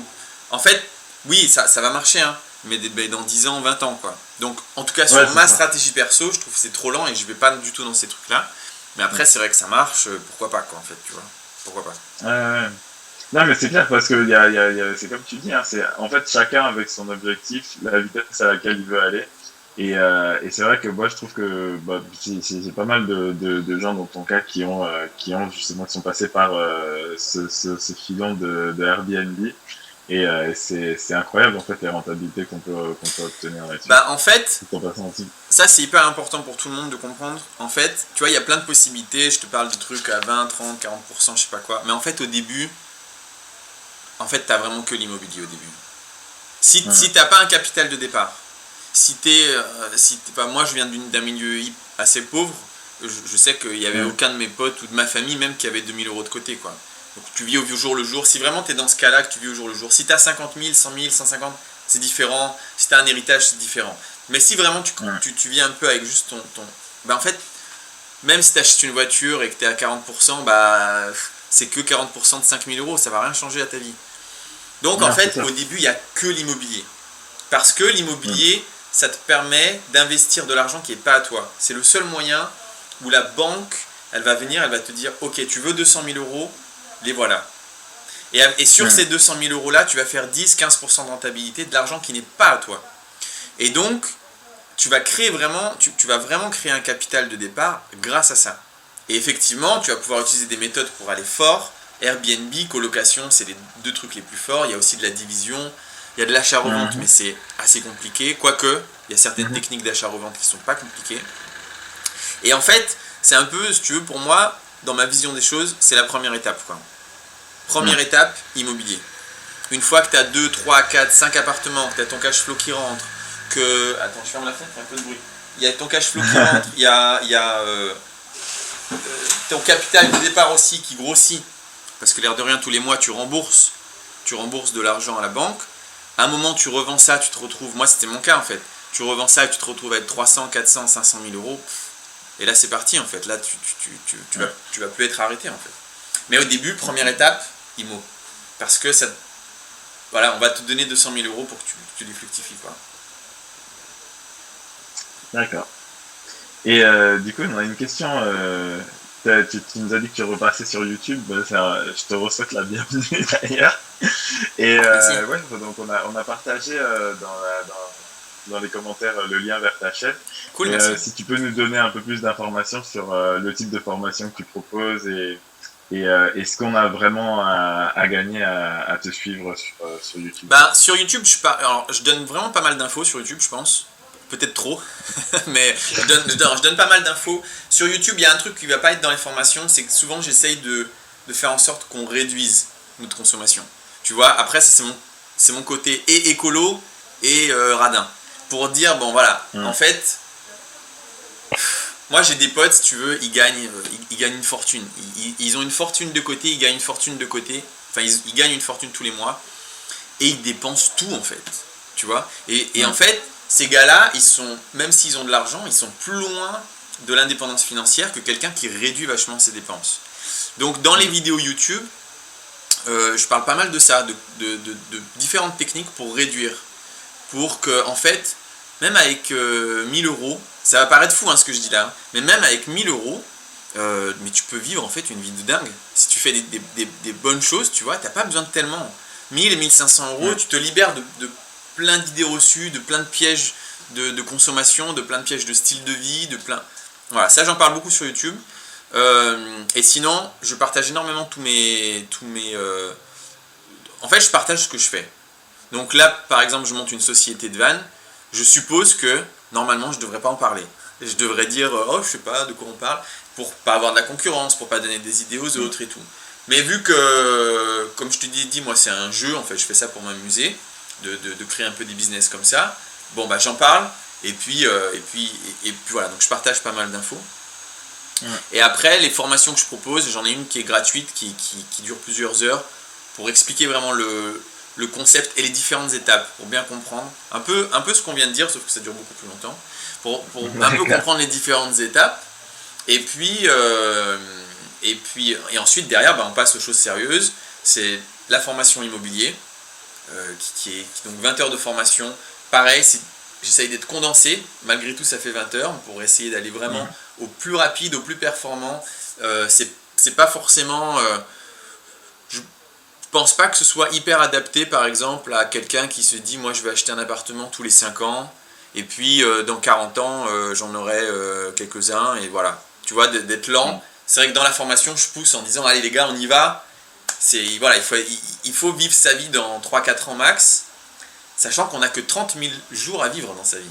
en fait, oui, ça va marcher, hein, mais dans 10 ans, 20 ans, quoi. Donc, en tout cas, Ouais, sur c'est ma ça. stratégie perso, je trouve que c'est trop lent et je vais pas du tout dans ces trucs-là. Mais après, c'est vrai que ça marche, pourquoi pas, quoi, en fait, tu vois. Pourquoi pas. Ouais, ouais. Non, mais c'est clair parce que c'est comme tu dis, hein, c'est en fait chacun avec son objectif, la vitesse à laquelle il veut aller. Et c'est vrai que moi je trouve que bah, c'est pas mal de gens dans ton cas qui ont justement qui sont passés par ce filon de Airbnb. Et c'est incroyable en fait les rentabilités qu'on peut obtenir là-dessus. Bah, en fait, Tout en passant aussi. ça, c'est hyper important pour tout le monde de comprendre. En fait, tu vois, il y a plein de possibilités. Je te parle de trucs à 20, 30, 40%, je sais pas quoi. Mais en fait, au début, en fait, t'as vraiment que l'immobilier au début. Si Ouais. t'as pas un capital de départ, pas, moi je viens d'un milieu assez pauvre, je sais qu'il n'y avait Ouais. aucun de mes potes ou de ma famille même qui avait 2 000 € de côté, quoi. Donc tu vis au jour le jour. Si vraiment tu es dans ce cas-là, que tu vis au jour le jour, si tu as 50 000, 100 000, 150, c'est différent. Si tu as un héritage, c'est différent. Mais si vraiment Ouais. tu vis un peu avec juste ton. Bah en fait, même si tu achètes une voiture et que tu es à 40%, bah c'est que 40% de 5 000 €, ça va rien changer à ta vie. Donc en Non, c'est fait, ça. au début, il n'y a que l'immobilier. Parce que Ouais. l'immobilier, ça te permet d'investir de l'argent qui n'est pas à toi. C'est le seul moyen où la banque, elle va venir, elle va te dire, ok, tu veux 200 000 €, les voilà. Et sur Ouais. ces 200 000 € là, tu vas faire 10-15% de rentabilité de l'argent qui n'est pas à toi. Et donc, tu vas vraiment créer un capital de départ grâce à ça. Et effectivement, tu vas pouvoir utiliser des méthodes pour aller fort. Airbnb, colocation, c'est les deux trucs les plus forts. Il y a aussi de la division, il y a de l'achat-revente, mais Mhm. c'est assez compliqué. Quoique, il y a certaines Mhm. techniques d'achat-revente qui ne sont pas compliquées. Et en fait, c'est un peu, si tu veux, pour moi, dans ma vision des choses, c'est la première étape, quoi. Ouais. Première étape, immobilier. Une fois que tu as 2, 3, 4, 5 appartements, que tu as ton cash flow qui rentre, que. Attends, je ferme la fenêtre, il y a un peu de bruit. Il y a ton cash flow qui rentre, il y a ton capital de départ aussi qui grossit, parce que l'air de rien, tous les mois, tu rembourses de l'argent à la banque. À un moment, tu revends ça, tu te retrouves. Moi, c'était mon cas en fait. Tu revends ça et tu te retrouves avec 300, 400, 500 000 €. Et là, c'est parti en fait. Là, Ouais. tu vas plus être arrêté en fait. Mais au début, première étape, IMO. Parce que ça, voilà, on va te donner 200 000 € pour que tu les fructifies, quoi. D'accord. Et du coup, on a une question. Tu nous as dit que tu repassais sur YouTube. Bah, je te souhaite la bienvenue d'ailleurs. Et Merci. ouais, donc on a partagé dans les commentaires le lien vers ta chaîne. Cool, Mais merci. si tu peux nous donner un peu plus d'informations sur le type de formation que tu proposes et ce qu'on a vraiment à gagner à te suivre sur YouTube. Bah, sur YouTube, alors, je donne vraiment pas mal d'infos sur YouTube, je pense. Peut-être trop, mais je donne pas mal d'infos. Sur YouTube, il y a un truc qui va pas être dans les formations, c'est que souvent j'essaye de faire en sorte qu'on réduise notre consommation. Tu vois, après, ça c'est mon côté et écolo et radin. Pour dire, bon voilà, en Hum. fait, moi j'ai des potes, si tu veux, ils gagnent une fortune. Ils ont une fortune de côté, ils gagnent une fortune de côté. Enfin, ils gagnent une fortune tous les mois et ils dépensent tout en fait. Tu vois, et en Ouais. fait, ces gars-là, même s'ils ont de l'argent, ils sont plus loin de l'indépendance financière que quelqu'un qui réduit vachement ses dépenses. Donc dans les Hum. vidéos YouTube, je parle pas mal de ça, de différentes techniques pour réduire. Pour que, en fait, même avec 1000 €, ça va paraître fou hein, ce que je dis là, hein, mais même avec 1000 €, mais tu peux vivre en fait une vie de dingue. Si tu fais des bonnes choses, tu vois, t'as pas besoin de tellement. 1000 et 1500 €, Ouais. tu te libères de plein d'idées reçues, de plein de pièges de consommation, de plein de pièges de style de vie, de plein. Voilà, ça j'en parle beaucoup sur YouTube. Et sinon, je partage énormément en fait, je partage ce que je fais. Donc là, par exemple, je monte une société de vannes. Je suppose que, normalement, je ne devrais pas en parler. Je devrais dire, oh, je sais pas de quoi on parle, pour pas avoir de la concurrence, pour pas donner des idées aux autres et tout. Mais vu que, comme je te dis, moi, c'est un jeu, en fait, je fais ça pour m'amuser, de créer un peu des business comme ça. Bon, bah, j'en parle, et puis voilà. Donc, je partage pas mal d'infos. Et après, les formations que je propose, j'en ai une qui est gratuite, qui dure plusieurs heures, pour expliquer vraiment le concept et les différentes étapes, pour bien comprendre. Un peu ce qu'on vient de dire, sauf que ça dure beaucoup plus longtemps. Pour un peu comprendre les différentes étapes. Et ensuite, derrière, on passe aux choses sérieuses. C'est la formation immobilier, qui est donc 20 heures de formation. Pareil, j'essaye d'être condensé. Malgré tout, ça fait 20 heures pour essayer d'aller vraiment au plus rapide, au plus performant. C'est pas forcément... je pense pas que ce soit hyper adapté, par exemple, à quelqu'un qui se dit « Moi, je vais acheter un appartement tous les 5 ans. Et puis, dans 40 ans, j'en aurai quelques-uns. » Et voilà. Tu vois, d'être lent. C'est vrai que dans la formation, je pousse en disant « Allez les gars, on y va. » Voilà, il faut vivre sa vie dans 3-4 ans max, sachant qu'on n'a que 30 000 jours à vivre dans sa vie.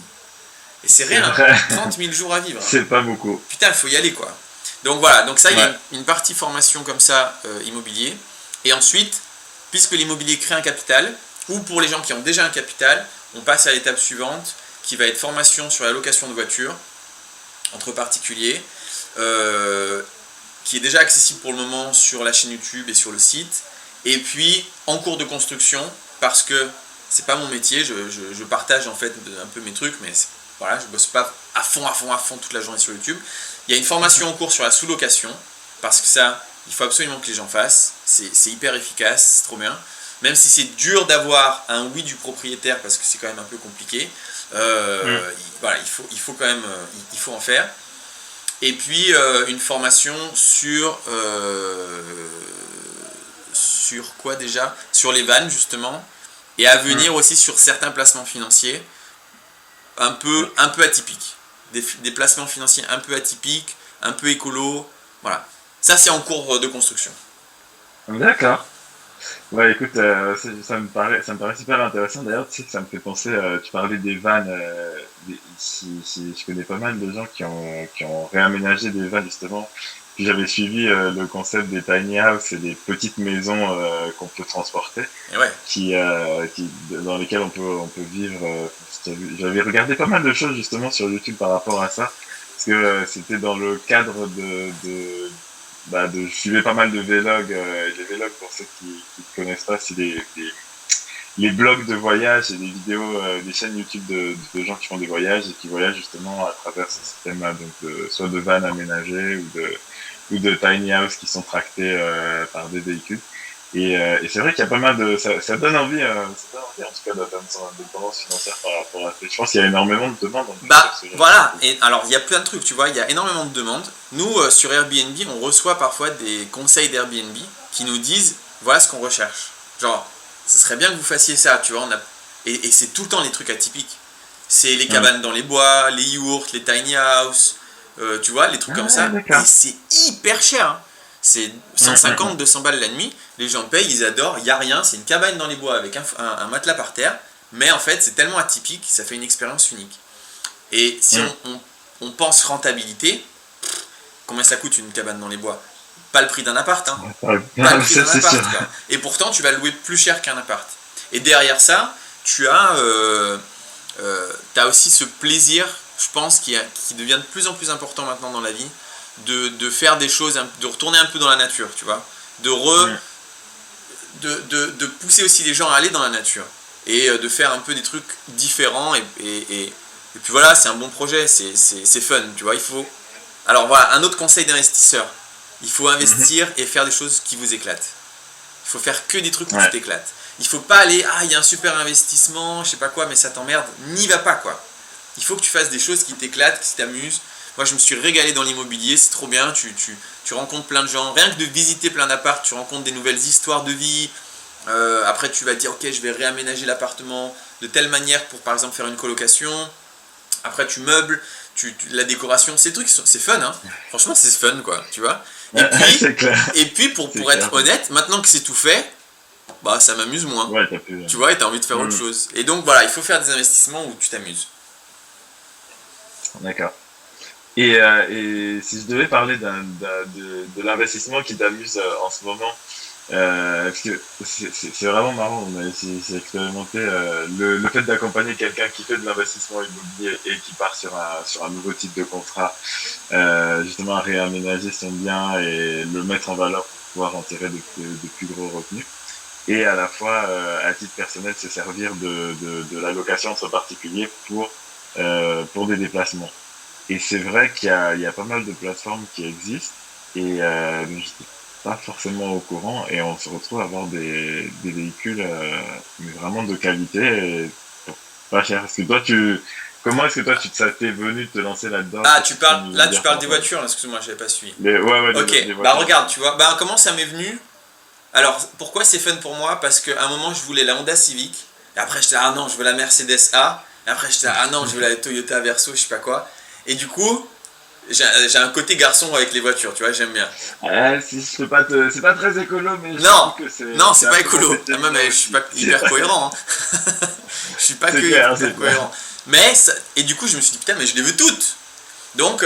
Et c'est rien, 30 000 jours à vivre. C'est pas beaucoup. Putain, il faut y aller, quoi. Donc voilà, donc ça, il y a une partie formation comme ça, immobilier. Et ensuite, puisque l'immobilier crée un capital, ou pour les gens qui ont déjà un capital, on passe à l'étape suivante, qui va être formation sur la location de voitures, entre particuliers, qui est déjà accessible pour le moment sur la chaîne YouTube et sur le site. Et puis, en cours de construction, parce que c'est pas mon métier, je partage en fait un peu mes trucs, mais voilà, je bosse pas à fond toute la journée sur YouTube. Il y a une formation en cours sur la sous-location, parce que ça, il faut absolument que les gens fassent. C'est hyper efficace, c'est trop bien. Même si c'est dur d'avoir un oui du propriétaire, parce que c'est quand même un peu compliqué, voilà, il faut quand même il faut en faire. Et puis une formation sur quoi déjà? Sur les vannes, justement. Et à venir aussi sur certains placements financiers un peu atypiques. Des placements financiers un peu atypiques, un peu écolo. Voilà. Ça, c'est en cours de construction. D'accord. Ouais, écoute, ça me paraît super intéressant. D'ailleurs, tu sais que ça me fait penser, tu parlais des vannes. Je connais pas mal de gens qui ont réaménagé des vannes justement. Puis j'avais suivi le concept des tiny house et des petites maisons qu'on peut transporter, Et ouais. dans lesquelles on peut vivre. J'avais regardé pas mal de choses justement sur YouTube par rapport à ça, parce que c'était dans le cadre je suivais pas mal de vlogs. Les vlogs, pour ceux qui ne connaissent pas, c'est les blogs de voyage et des vidéos, des chaînes YouTube de gens qui font des voyages et qui voyagent justement à travers ce système-là, donc soit de vannes aménagées ou de tiny house qui sont tractés par des véhicules. Et c'est vrai qu'il y a pas mal de... Ça donne envie, en tout cas, d'atteindre son indépendance financière par rapport à ça. Je pense qu'il y a énormément de demandes. Voilà, et alors il y a plein de trucs, tu vois, il y a énormément de demandes. Nous, sur Airbnb, on reçoit parfois des conseils d'Airbnb qui nous disent, voilà ce qu'on recherche. Genre, ce serait bien que vous fassiez ça, tu vois, et c'est tout le temps les trucs atypiques. C'est les cabanes dans les bois, les yurts, les tiny house, tu vois, les trucs comme ça. Et c'est hyper cher, hein. C'est 150-200 balles la nuit. Les gens payent, ils adorent, il n'y a rien. C'est une cabane dans les bois avec un matelas par terre. Mais en fait, c'est tellement atypique, ça fait une expérience unique. Et si on pense rentabilité, combien ça coûte une cabane dans les bois? Pas le prix d'un appart, hein. Pas le prix d'un appart, quoi. Et pourtant, tu vas le louer plus cher qu'un appart. Et derrière ça, tu as aussi ce plaisir, je pense, qui devient de plus en plus important maintenant dans la vie, de faire des choses, de retourner un peu dans la nature, tu vois, de pousser aussi les gens à aller dans la nature et de faire un peu des trucs différents et puis voilà, c'est un bon projet, c'est fun, tu vois. Alors voilà, un autre conseil d'investisseur, il faut investir et faire des choses qui vous éclatent. Il faut faire que des trucs où tu t'éclates. Il faut pas aller, il y a un super investissement, je sais pas quoi, mais ça t'emmerde, n'y va pas, quoi. Il faut que tu fasses des choses qui t'éclatent, qui t'amusent. Moi, je me suis régalé dans l'immobilier, c'est trop bien, tu rencontres plein de gens. Rien que de visiter plein d'apparts, tu rencontres des nouvelles histoires de vie. Après, tu vas te dire, ok, je vais réaménager l'appartement de telle manière pour, par exemple, faire une colocation. Après, tu meubles, la décoration, ces trucs, c'est fun, hein. Franchement, c'est fun, quoi, tu vois. C'est clair. Et puis pour C'est être clair. honnête, maintenant que c'est tout fait, bah ça m'amuse moins. Ouais, t'as pu. Tu vois, et t'as envie de faire autre chose. Et donc voilà, il faut faire des investissements où tu t'amuses. D'accord. Et si je devais parler de l'investissement qui t'amuse en ce moment, parce que c'est vraiment marrant, j'ai expérimenté le fait d'accompagner quelqu'un qui fait de l'investissement immobilier et qui part sur un nouveau type de contrat, justement à réaménager son bien et le mettre en valeur pour pouvoir en tirer de plus gros revenus. Et à la fois, à titre personnel, se servir de la location entre particuliers pour des déplacements. Et c'est vrai il y a pas mal de plateformes qui existent et je suis pas forcément au courant et on se retrouve à avoir des véhicules mais vraiment de qualité et pour pas cher. Comment est-ce que toi ça t'est venu de te lancer là-dedans? Ah, Qu'est-ce que tu peux nous tu dire parles par des rapport à ça? voitures, excuse-moi, j'avais pas suivi. Ouais, ouais, Ok, des bah voitures. regarde, tu vois, bah comment ça m'est venu? Alors, pourquoi c'est fun pour moi? Parce qu'à un moment, je voulais la Honda Civic, et après j'étais ah non, je veux la Mercedes A, et après j'étais ah non, je veux la Toyota Verso, je sais pas quoi. Et du coup, j'ai un côté garçon avec les voitures, tu vois, j'aime bien. Si je peux pas c'est pas très écolo, mais je Non, trouve que non, c'est c'est un pas peu écolo. Ah, compétitif même, je suis aussi. pas hyper cohérent, hein. Je suis pas C'est que clair, hyper c'est clair. cohérent. Et du coup, je me suis dit putain, mais je les veux toutes. Donc,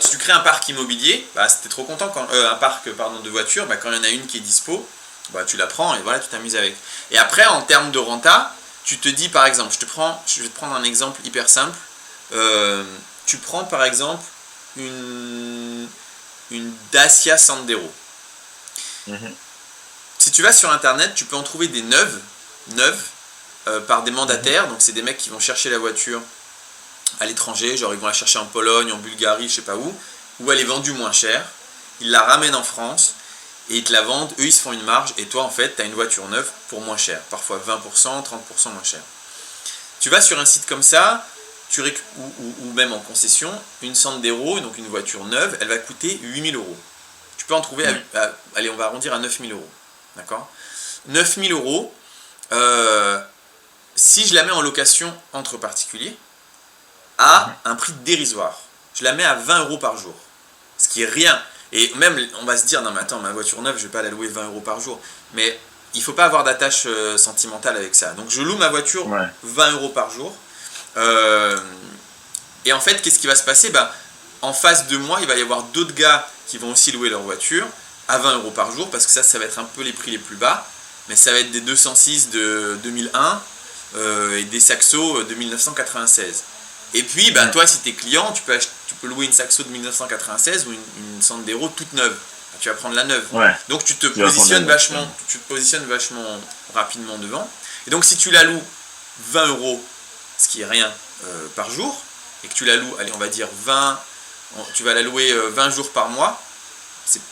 tu crées un parc immobilier. Bah, c'était trop content quand un parc pardon de voitures. Bah, quand il y en a une qui est dispo, bah, tu la prends et voilà, tu t'amuses avec. Et après, en termes de renta, tu te dis par exemple, je vais te prendre un exemple hyper simple. Tu prends par exemple une une Dacia Sandero. Mhm. Si tu vas sur internet, tu peux en trouver des neuves par des Mhm. mandataires. Donc c'est des mecs qui vont chercher la voiture à l'étranger, genre ils vont la chercher en Pologne, en Bulgarie, je sais pas où elle est vendue moins cher. Ils la ramènent en France et ils te la vendent, eux ils se font une marge et toi en fait tu as une voiture neuve pour moins cher, parfois 20%, 30% moins cher. Tu vas sur un site comme ça, ou même en concession, une Sandero, donc une voiture neuve, elle va coûter 8 000 euros. Tu peux en trouver Ouais. allez, on va arrondir à 9 000 euros. D'accord? 9 000 euros, euh, si je la mets en location entre particuliers, Mhm. à un prix dérisoire. Je la mets à 20 euros par jour. Ce qui est rien. Et même, on va se dire, non mais attends, ma voiture neuve, je vais pas la louer 20 euros par jour. Mais il faut pas avoir d'attache sentimentale avec ça. Donc je loue ma voiture Ouais. 20 euros par jour. Euh, et en fait, qu'est-ce qui va se passer? Bah, en face de moi, il va y avoir d'autres gars qui vont aussi louer leur voiture à 20 euros par jour, parce que ça va être un peu les prix les plus bas. Mais ça va être des 206 de 2001 et des Saxo de 1996. Et puis, bah, Mhm. toi, si tu es client, tu peux louer une Saxo de 1996 ou une Sandero toute neuve. Bah, tu vas prendre la neuve. Ouais. Donc Tu vas prendre la note. tu te positionnes vachement rapidement devant. Et donc, si tu la loues 20 euros, ce qui est rien par jour, et que tu la loues, allez, on va dire 20, tu vas la louer 20 jours par mois,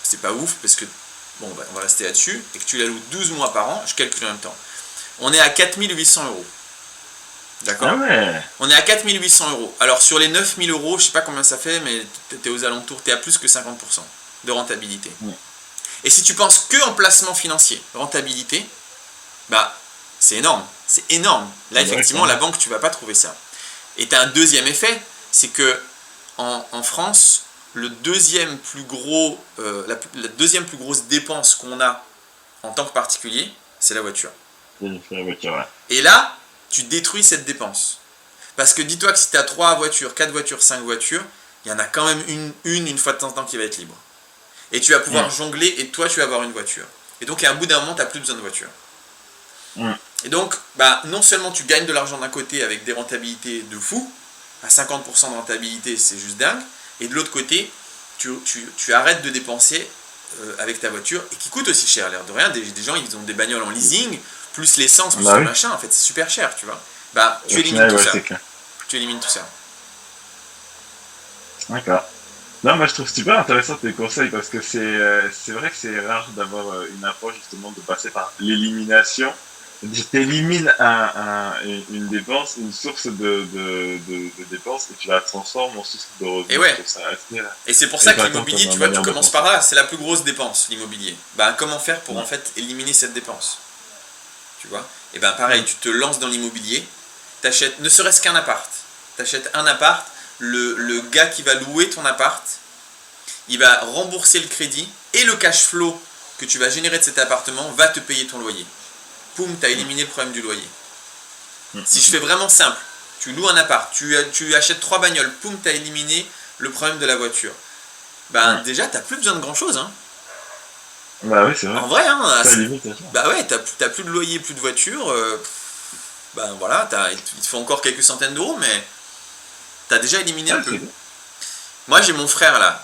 c'est pas ouf parce que, bon, bah, on va rester là-dessus, et que tu la loues 12 mois par an, je calcule en même temps. On est à 4 800 euros. Ah D'accord? ouais. On est à 4 800 euros. Alors sur les 9 000 euros, je sais pas combien ça fait, mais tu es aux alentours, tu es à plus que 50% de rentabilité. Ouais. Et si tu penses que en placement financier, rentabilité, bah c'est énorme. C'est énorme. Là, Ah bah ouais, effectivement, la clairement. banque, tu vas pas trouver ça. Et tu as un deuxième effet, c'est que en France, le deuxième plus gros, la deuxième plus grosse dépense qu'on a en tant que particulier, c'est la voiture. J'ai fait la voiture, ouais. Et là, tu détruis cette dépense. Parce que dis-toi que si tu as 3 voitures, 4 voitures, 5 voitures, il y en a quand même une fois de temps en temps qui va être libre. Et tu vas pouvoir Mhm. jongler et toi tu vas avoir une voiture. Et donc à un bout d'un moment, tu n'as plus besoin de voiture. Mhm. Et donc, bah, non seulement tu gagnes de l'argent d'un côté avec des rentabilités de fou, à 50% de rentabilité, c'est juste dingue, et de l'autre côté, tu arrêtes de dépenser avec ta voiture, et qui coûte aussi cher, l'air de rien. Des gens, ils ont des bagnoles en leasing, plus l'essence, plus Bah le oui. machin, en fait, c'est super cher, tu vois. Bah, tu Au élimines final, tout ouais, ça. c'est clair. Tu élimines tout ça. D'accord. Non, moi je trouve super intéressant tes conseils parce que c'est vrai que c'est rare d'avoir une approche justement de passer par l'élimination. T'élimines une dépense, une source de dépenses et tu la transformes en source de revenus. Et Je ouais, trouve ça assez et c'est pour ça que épatant l'immobilier, comme tu vois, tu manière de commences par penser. là, c'est la plus grosse dépense, l'immobilier. Bah, comment faire pour en Ouais. fait éliminer cette dépense, tu vois? Et ben pareil, Ouais. tu te lances dans l'immobilier, t'achètes ne serait-ce qu'un appart. T'achètes un appart, le gars qui va louer ton appart, il va rembourser le crédit et le cash flow que tu vas générer de cet appartement va te payer ton loyer. Poum, tu as éliminé le problème du loyer. Si je fais vraiment simple, tu loues un appart, tu achètes 3 bagnoles, poum, tu as éliminé le problème de la voiture. Déjà, tu n'as plus besoin de grand-chose. Hein. Bah oui, c'est vrai. En vrai, hein, limite, bah ouais, t'as plus de loyer, plus de voiture. Voilà, il te faut encore quelques centaines d'euros, mais t'as déjà éliminé un peu. Moi, j'ai mon frère là.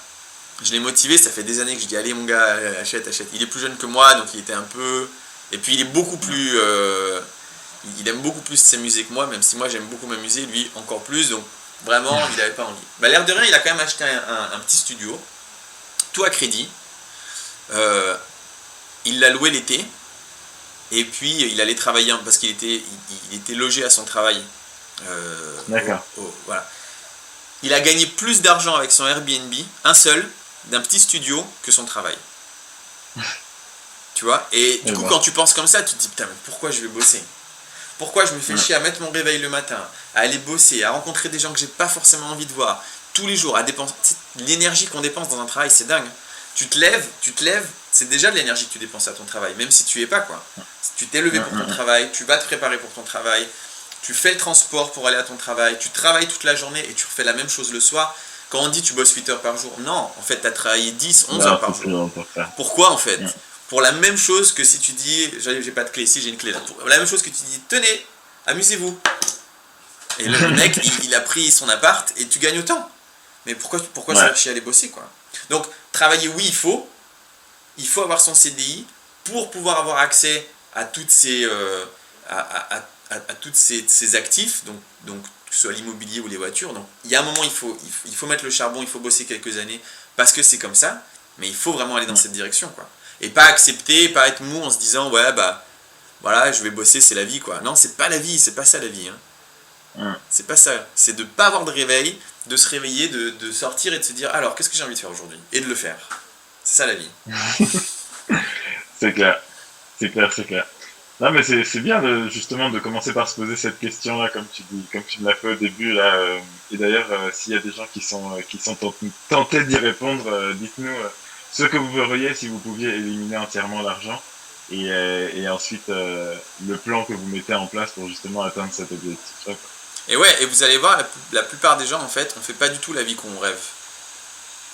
Je l'ai motivé, ça fait des années que je dis allez mon gars, achète. Il est plus jeune que moi, donc il était un peu. Et puis il est beaucoup plus. Il aime beaucoup plus s'amuser que moi, même si moi j'aime beaucoup m'amuser, lui encore plus, donc vraiment il n'avait pas envie. L'air de rien, il a quand même acheté un petit studio, tout à crédit. Il l'a loué l'été. Et puis il allait travailler parce qu'il était logé à son travail. D'accord. Voilà. Il a gagné plus d'argent avec son Airbnb, un seul, d'un petit studio, que son travail. Tu vois. Et du coup, quand tu penses comme ça, tu te dis putain, mais pourquoi je vais bosser ? Pourquoi je me fais chier à mettre mon réveil le matin, à aller bosser, à rencontrer des gens que j'ai pas forcément envie de voir, tous les jours, à dépenser. L'énergie qu'on dépense dans un travail, c'est dingue. Tu te lèves, c'est déjà de l'énergie que tu dépenses à ton travail, même si tu y es pas, quoi. Tu t'es levé pour ton travail, tu vas te préparer pour ton travail, tu fais le transport pour aller à ton travail, tu travailles toute la journée et tu refais la même chose le soir. Quand on dit tu bosses 8 heures par jour, non, en fait tu as travaillé 10, 11 heures par jour. Pourquoi en fait ? Pour la même chose que si tu dis, j'ai pas de clé, si j'ai une clé là, pour la même chose que tu dis, tenez, amusez-vous. Et le mec, il a pris son appart et tu gagnes autant. Mais pourquoi se faire chier à aller bosser, quoi ? Donc travailler, oui, il faut avoir son CDI pour pouvoir avoir accès à toutes ces ces actifs, donc que ce soit l'immobilier ou les voitures. Donc il y a un moment, il faut mettre le charbon, il faut bosser quelques années parce que c'est comme ça, mais il faut vraiment aller dans cette direction, quoi. Et pas accepter, pas être mou en se disant ouais bah voilà, je vais bosser, c'est la vie, quoi. Non, c'est pas la vie, c'est pas ça la vie, hein. C'est pas ça, c'est de pas avoir de réveil, de se réveiller, de sortir et de se dire alors qu'est-ce que j'ai envie de faire aujourd'hui et de le faire. C'est ça la vie. C'est clair. Non, mais c'est bien justement de commencer par se poser cette question-là, comme tu dis, comme tu me l'as fait au début là. Et d'ailleurs, s'il y a des gens qui sont tentés d'y répondre, dites-nous ce que vous verriez si vous pouviez éliminer entièrement l'argent et ensuite le plan que vous mettez en place pour justement atteindre cet objectif-là. Et ouais, et vous allez voir, la plupart des gens en fait, on fait pas du tout la vie qu'on rêve.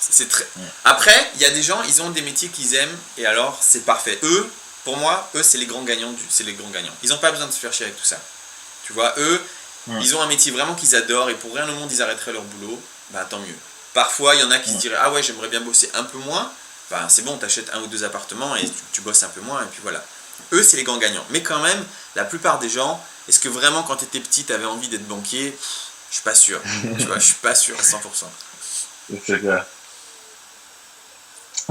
C'est très. Après, il y a des gens, ils ont des métiers qu'ils aiment et alors c'est parfait. Pour moi, c'est les grands gagnants. Ils n'ont pas besoin de se faire chier avec tout ça. Tu vois, ils ont un métier vraiment qu'ils adorent et pour rien au monde, ils arrêteraient leur boulot. Bah, tant mieux. Parfois, il y en a qui se diraient ah ouais, j'aimerais bien bosser un peu moins. Bah, c'est bon, t'achètes 1 ou 2 appartements et tu bosses un peu moins et puis voilà. C'est les grands gagnants. Mais quand même, la plupart des gens, est-ce que vraiment quand t'étais petit, t'avais envie d'être banquier ? Je suis pas sûr. Tu vois, je suis pas sûr à 100%. C'est clair.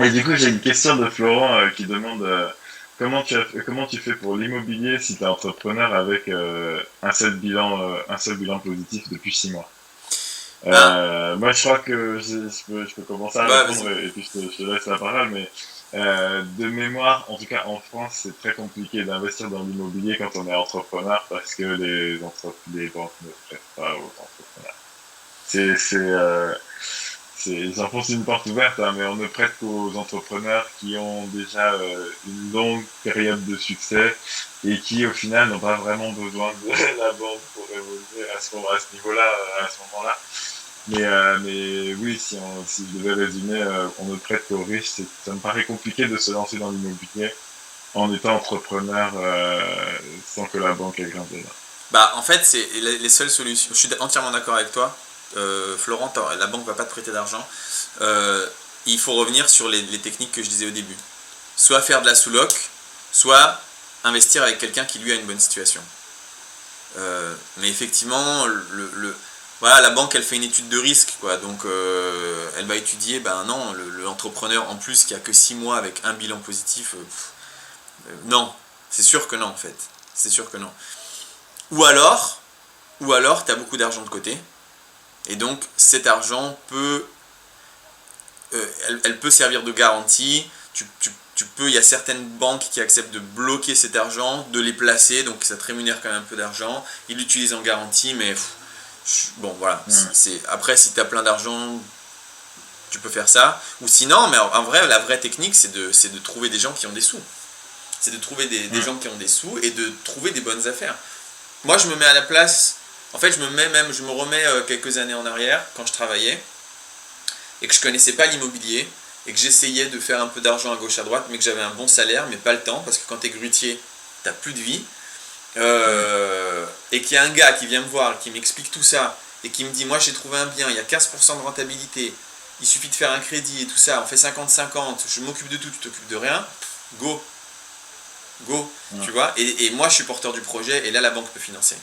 Et du coup, j'ai une question de Florent qui demande comment tu fais pour l'immobilier si tu es entrepreneur avec un seul bilan positif depuis 6 mois. Moi, je crois que je peux commencer à répondre et puis je te laisse la parole, mais de mémoire, en tout cas en France, c'est très compliqué d'investir dans l'immobilier quand on est entrepreneur parce que les banques ne prêtent pas aux entrepreneurs. J'enfonce une porte ouverte, hein, mais on ne prête qu'aux entrepreneurs qui ont déjà une longue période de succès et qui, au final, n'ont pas vraiment besoin de la banque pour évoluer à ce niveau-là, à ce moment-là. Mais oui, si je devais résumer, on ne prête qu'aux riches. Ça me paraît compliqué de se lancer dans l'immobilier en étant entrepreneur sans que la banque ait le grain de dedans. Bah, en fait, c'est les seules solutions. Je suis entièrement d'accord avec toi. Florent, la banque ne va pas te prêter d'argent. Il faut revenir sur les techniques que je disais au début. Soit faire de la sous-loc, soit investir avec quelqu'un qui lui a une bonne situation. Mais effectivement, voilà, la banque elle fait une étude de risque, quoi. Donc elle va étudier, ben non, l'entrepreneur en plus qui a que 6 mois avec un bilan positif, non, c'est sûr que non en fait. C'est sûr que non. Ou alors tu as beaucoup d'argent de côté. Et donc cet argent peut, elle peut servir de garantie. Il y a certaines banques qui acceptent de bloquer cet argent, de les placer, donc ça te rémunère quand même un peu d'argent. Ils l'utilisent en garantie, mais Bon, voilà. Mm. Après, si tu as plein d'argent, tu peux faire ça. Ou sinon, mais en vrai, la vraie technique, c'est de trouver des gens qui ont des sous. C'est de trouver des gens qui ont des sous et de trouver des bonnes affaires. Moi, je me mets à la place. En fait, je me remets quelques années en arrière, quand je travaillais, et que je connaissais pas l'immobilier, et que j'essayais de faire un peu d'argent à gauche à droite, mais que j'avais un bon salaire, mais pas le temps, parce que quand tu es grutier, tu n'as plus de vie. Et qu'il y a un gars qui vient me voir, qui m'explique tout ça, et qui me dit, moi j'ai trouvé un bien, il y a 15% de rentabilité, il suffit de faire un crédit et tout ça, on fait 50-50, je m'occupe de tout, tu t'occupes de rien, go, tu vois, et moi je suis porteur du projet, et là la banque peut financer.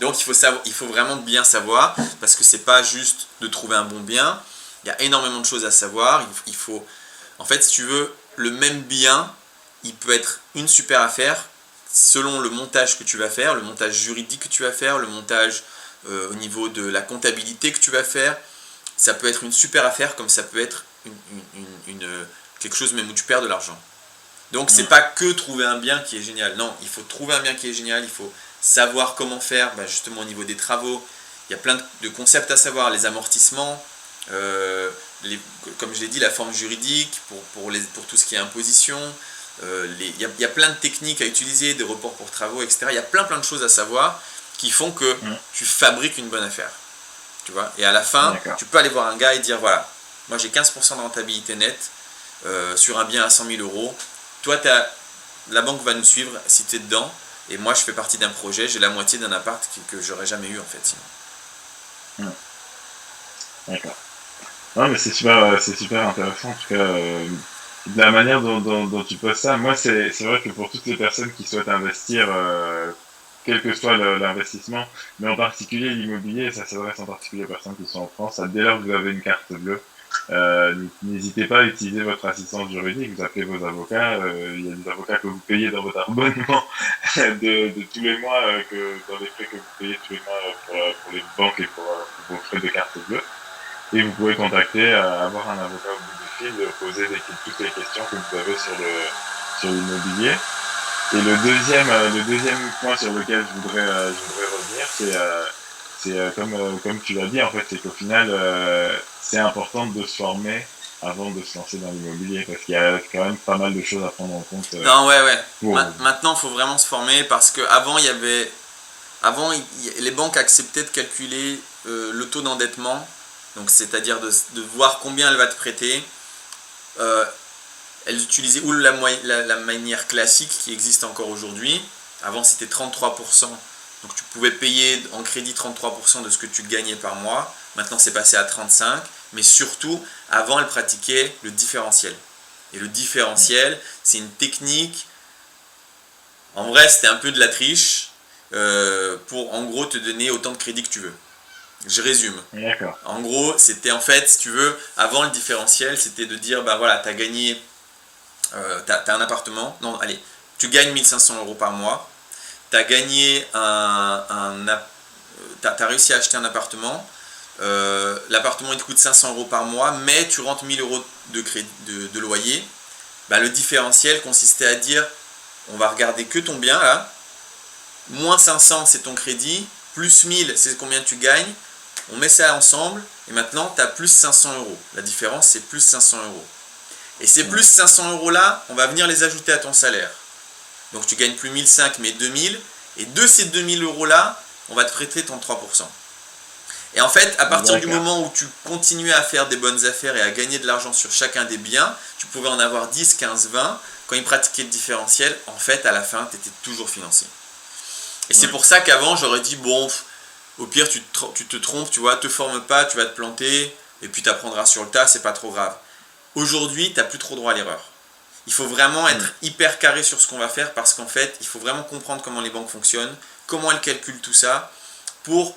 Donc il faut vraiment bien savoir, parce que c'est pas juste de trouver un bon bien, il y a énormément de choses à savoir, il faut, en fait si tu veux, le même bien, il peut être une super affaire, selon le montage que tu vas faire, le montage juridique que tu vas faire, le montage au niveau de la comptabilité que tu vas faire, ça peut être une super affaire comme ça peut être quelque chose même où tu perds de l'argent. Donc c'est pas que trouver un bien qui est génial, non, il faut trouver un bien qui est génial, il faut savoir comment faire, justement au niveau des travaux, il y a plein de concepts à savoir, les amortissements, comme je l'ai dit, la forme juridique pour tout ce qui est imposition, il y a plein de techniques à utiliser, des reports pour travaux, etc. Il y a plein de choses à savoir qui font que tu fabriques une bonne affaire. Tu vois, et à la fin, tu peux aller voir un gars et dire voilà, moi j'ai 15% de rentabilité nette sur un bien à 100 000 euros. Toi, la banque va nous suivre si tu es dedans. Et moi, je fais partie d'un projet, j'ai la moitié d'un appart que j'aurais jamais eu en fait sinon. D'accord. Non, mais c'est super intéressant. En tout cas, de la manière dont tu poses ça, moi, c'est vrai que pour toutes les personnes qui souhaitent investir, quel que soit l'investissement, mais en particulier l'immobilier, ça s'adresse en particulier aux personnes qui sont en France, dès lors que vous avez une carte bleue, n'hésitez pas à utiliser votre assistance juridique, vous appelez vos avocats, il y a des avocats que vous payez dans votre abonnement de tous les mois, dans les frais que vous payez tous les mois pour les banques et pour vos frais de carte bleue. Et vous pouvez contacter, avoir un avocat au bout du fil, poser toutes les questions que vous avez sur l'immobilier. Et le deuxième point sur lequel je voudrais revenir, c'est comme tu l'as dit, en fait, c'est qu'au final, c'est important de se former avant de se lancer dans l'immobilier, parce qu'il y a quand même pas mal de choses à prendre en compte. Non, ouais. Maintenant, il faut vraiment se former, parce qu'avant, les banques acceptaient de calculer le taux d'endettement, donc c'est-à-dire de voir combien elle va te prêter. Elles utilisaient ou la manière classique qui existe encore aujourd'hui. Avant, c'était 33%. Donc tu pouvais payer en crédit 33% de ce que tu gagnais par mois. Maintenant, c'est passé à 35%. Mais surtout, avant, elles pratiquaient le différentiel. Et le différentiel, c'est une technique. En vrai, c'était un peu de la triche pour, en gros, te donner autant de crédit que tu veux. Je résume. D'accord. En gros, c'était en fait, si tu veux, avant le différentiel, c'était de dire, bah voilà, tu as gagné, t'as un appartement, non, allez, tu gagnes 1 500 euros par mois, tu as gagné t'as réussi à acheter un appartement, l'appartement il te coûte 500 euros par mois, mais tu rentres 1 000 euros de loyer, bah, le différentiel consistait à dire, on va regarder que ton bien là, moins 500 c'est ton crédit, plus 1000 c'est combien tu gagnes, on met ça ensemble, et maintenant tu as plus 500 euros. La différence, c'est plus 500 euros. Et ces plus 500 euros là, on va venir les ajouter à ton salaire. Donc tu gagnes plus 1005 mais 2000, et de ces 2000 euros là, on va te prêter ton 3%. Et en fait, à partir du moment où tu continuais à faire des bonnes affaires et à gagner de l'argent sur chacun des biens, tu pouvais en avoir 10, 15, 20. Quand ils pratiquaient le différentiel, en fait, à la fin, tu étais toujours financé. Et c'est pour ça qu'avant, j'aurais dit, bon, au pire, tu te trompes, tu vois, te forme pas, tu vas te planter, et puis tu apprendras sur le tas, c'est pas trop grave. Aujourd'hui, tu n'as plus trop droit à l'erreur. Il faut vraiment être hyper carré sur ce qu'on va faire, parce qu'en fait, il faut vraiment comprendre comment les banques fonctionnent, comment elles calculent tout ça, pour,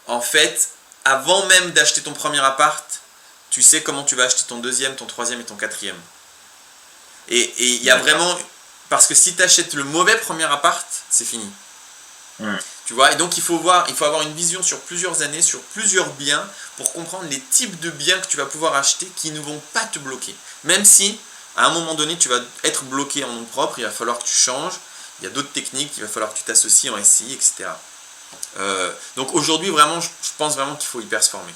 en fait, avant même d'acheter ton premier appart, tu sais comment tu vas acheter ton deuxième, ton troisième et ton quatrième. Et il y a vraiment... Parce que si tu achètes le mauvais premier appart, c'est fini. Tu vois, et donc il faut avoir une vision sur plusieurs années, sur plusieurs biens, pour comprendre les types de biens que tu vas pouvoir acheter qui ne vont pas te bloquer. Même si, à un moment donné, tu vas être bloqué en nom propre, il va falloir que tu changes, il y a d'autres techniques, il va falloir que tu t'associes en SCI, etc. Donc aujourd'hui, vraiment, je pense vraiment qu'il faut hyper se former.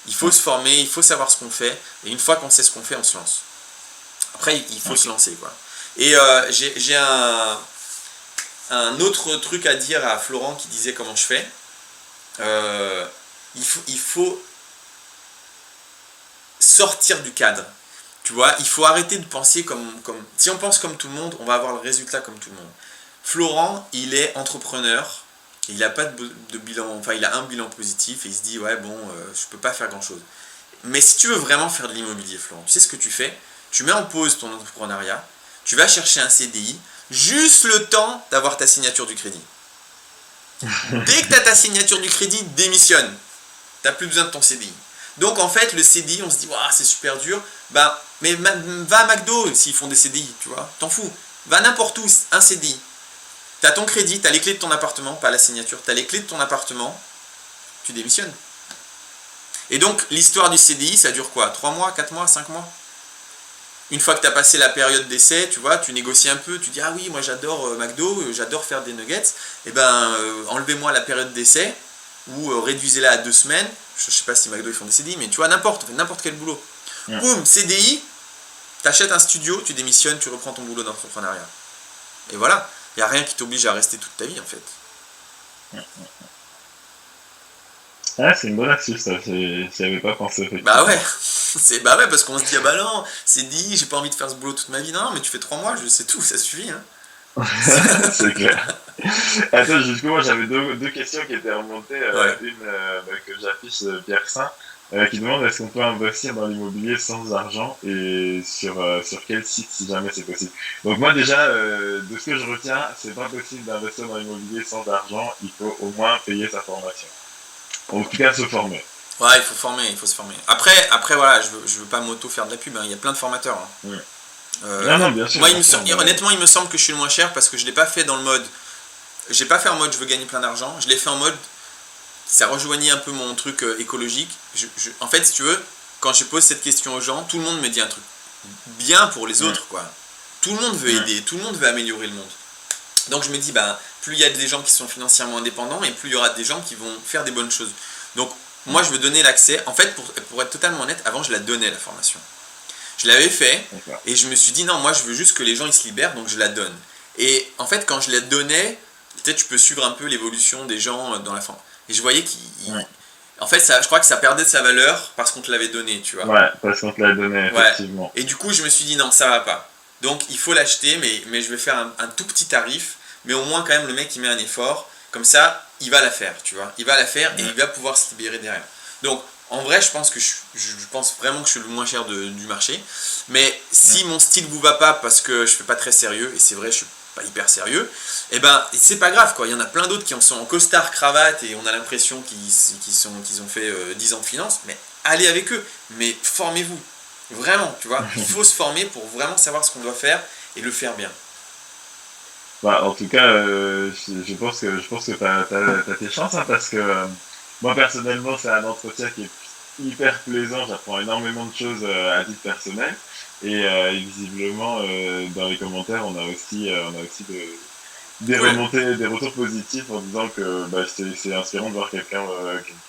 Il faut se former, il faut savoir ce qu'on fait, et une fois qu'on sait ce qu'on fait, on se lance. Après, il faut se lancer, quoi. Et j'ai un autre truc à dire à Florent qui disait comment je fais. Il faut sortir du cadre. Tu vois, il faut arrêter de penser comme... Si on pense comme tout le monde, on va avoir le résultat comme tout le monde. Florent, il est entrepreneur, il n'a pas de bilan, enfin il a un bilan positif et il se dit ouais bon, je peux pas faire grand chose. Mais si tu veux vraiment faire de l'immobilier, Florent, tu sais ce que tu fais? Tu mets en pause ton entrepreneuriat, tu vas chercher un CDI, juste le temps d'avoir ta signature du crédit. Dès que tu as ta signature du crédit, démissionne. Tu n'as plus besoin de ton CDI. Donc en fait, le CDI, on se dit c'est super dur. Bah, mais va à McDo s'ils font des CDI, tu vois, t'en fous. Va n'importe où, un CDI. T'as ton crédit, t'as les clés de ton appartement, pas la signature, t'as les clés de ton appartement, tu démissionnes. Et donc l'histoire du CDI, ça dure quoi? 3 mois, 4 mois, 5 mois? Une fois que t'as passé la période d'essai, tu vois, tu négocies un peu, tu dis ah oui, moi j'adore McDo, j'adore faire des nuggets, et ben enlevez-moi la période d'essai, ou réduisez-la à 2 semaines, je sais pas si McDo ils font des CDI, mais tu vois, n'importe quel boulot. Boum, CDI, t'achètes un studio, tu démissionnes, tu reprends ton boulot d'entrepreneuriat. Et voilà. Il n'y a rien qui t'oblige à rester toute ta vie en fait. Ah, c'est une bonne astuce, ça. J'y avais pas pensé. Bah ouais, parce qu'on se dit, ah bah non, c'est dit, j'ai pas envie de faire ce boulot toute ma vie. Non, mais tu fais 3 mois, je sais tout, ça suffit. Hein. C'est clair. Attends, justement, moi j'avais deux questions qui étaient remontées. Une que j'affiche, Pierre Saint, qui demande est-ce qu'on peut investir dans l'immobilier sans argent et sur quel site si jamais c'est possible. Donc moi déjà, de ce que je retiens, c'est pas possible d'investir dans l'immobilier sans argent, il faut au moins payer sa formation. En tout cas se former. Ouais, il faut se former. Après voilà, je veux pas m'auto faire de la pub, hein. Il y a plein de formateurs. Hein. Non, bien sûr. Moi, honnêtement, il me semble que je suis le moins cher parce que je l'ai pas fait dans le mode. J'ai pas fait en mode je veux gagner plein d'argent, je l'ai fait en mode. Ça rejoignait un peu mon truc écologique. En fait, si tu veux, quand je pose cette question aux gens, tout le monde me dit un truc bien pour les autres, quoi. Tout le monde veut aider, tout le monde veut améliorer le monde. Donc je me dis, plus il y a des gens qui sont financièrement indépendants et plus il y aura des gens qui vont faire des bonnes choses. Donc moi, je veux donner l'accès. En fait, pour être totalement honnête, avant, je la donnais, la formation. Je l'avais fait et je me suis dit, non, moi, je veux juste que les gens ils se libèrent, donc je la donne. Et en fait, quand je la donnais, peut-être tu peux suivre un peu l'évolution des gens dans la formation. Et je voyais en fait, je crois que ça perdait de sa valeur parce qu'on te l'avait donné, tu vois. Ouais, parce qu'on te l'a donné, effectivement. Ouais. Et du coup, je me suis dit, non, ça va pas. Donc, il faut l'acheter, mais je vais faire un tout petit tarif. Mais au moins, quand même, le mec, il met un effort. Comme ça, il va la faire, tu vois. Il va la faire et il va pouvoir se libérer derrière. Donc, en vrai, je pense vraiment que je suis le moins cher du marché. Mais si mon style vous va pas parce que je fais pas très sérieux, et c'est vrai, je suis pas hyper sérieux, et c'est pas grave, quoi. Il y en a plein d'autres qui en sont en costard, cravate, et on a l'impression qu'ils ont fait 10 ans de finance, mais allez avec eux, mais formez-vous, vraiment, tu vois. Il faut se former pour vraiment savoir ce qu'on doit faire et le faire bien. En tout cas, je pense que t'as tes chances, hein, parce que moi personnellement, c'est un entretien qui est hyper plaisant. J'apprends énormément de choses à titre personnel. Et visiblement, dans les commentaires, on a aussi des remontées, des retours positifs en disant que c'est inspirant de voir quelqu'un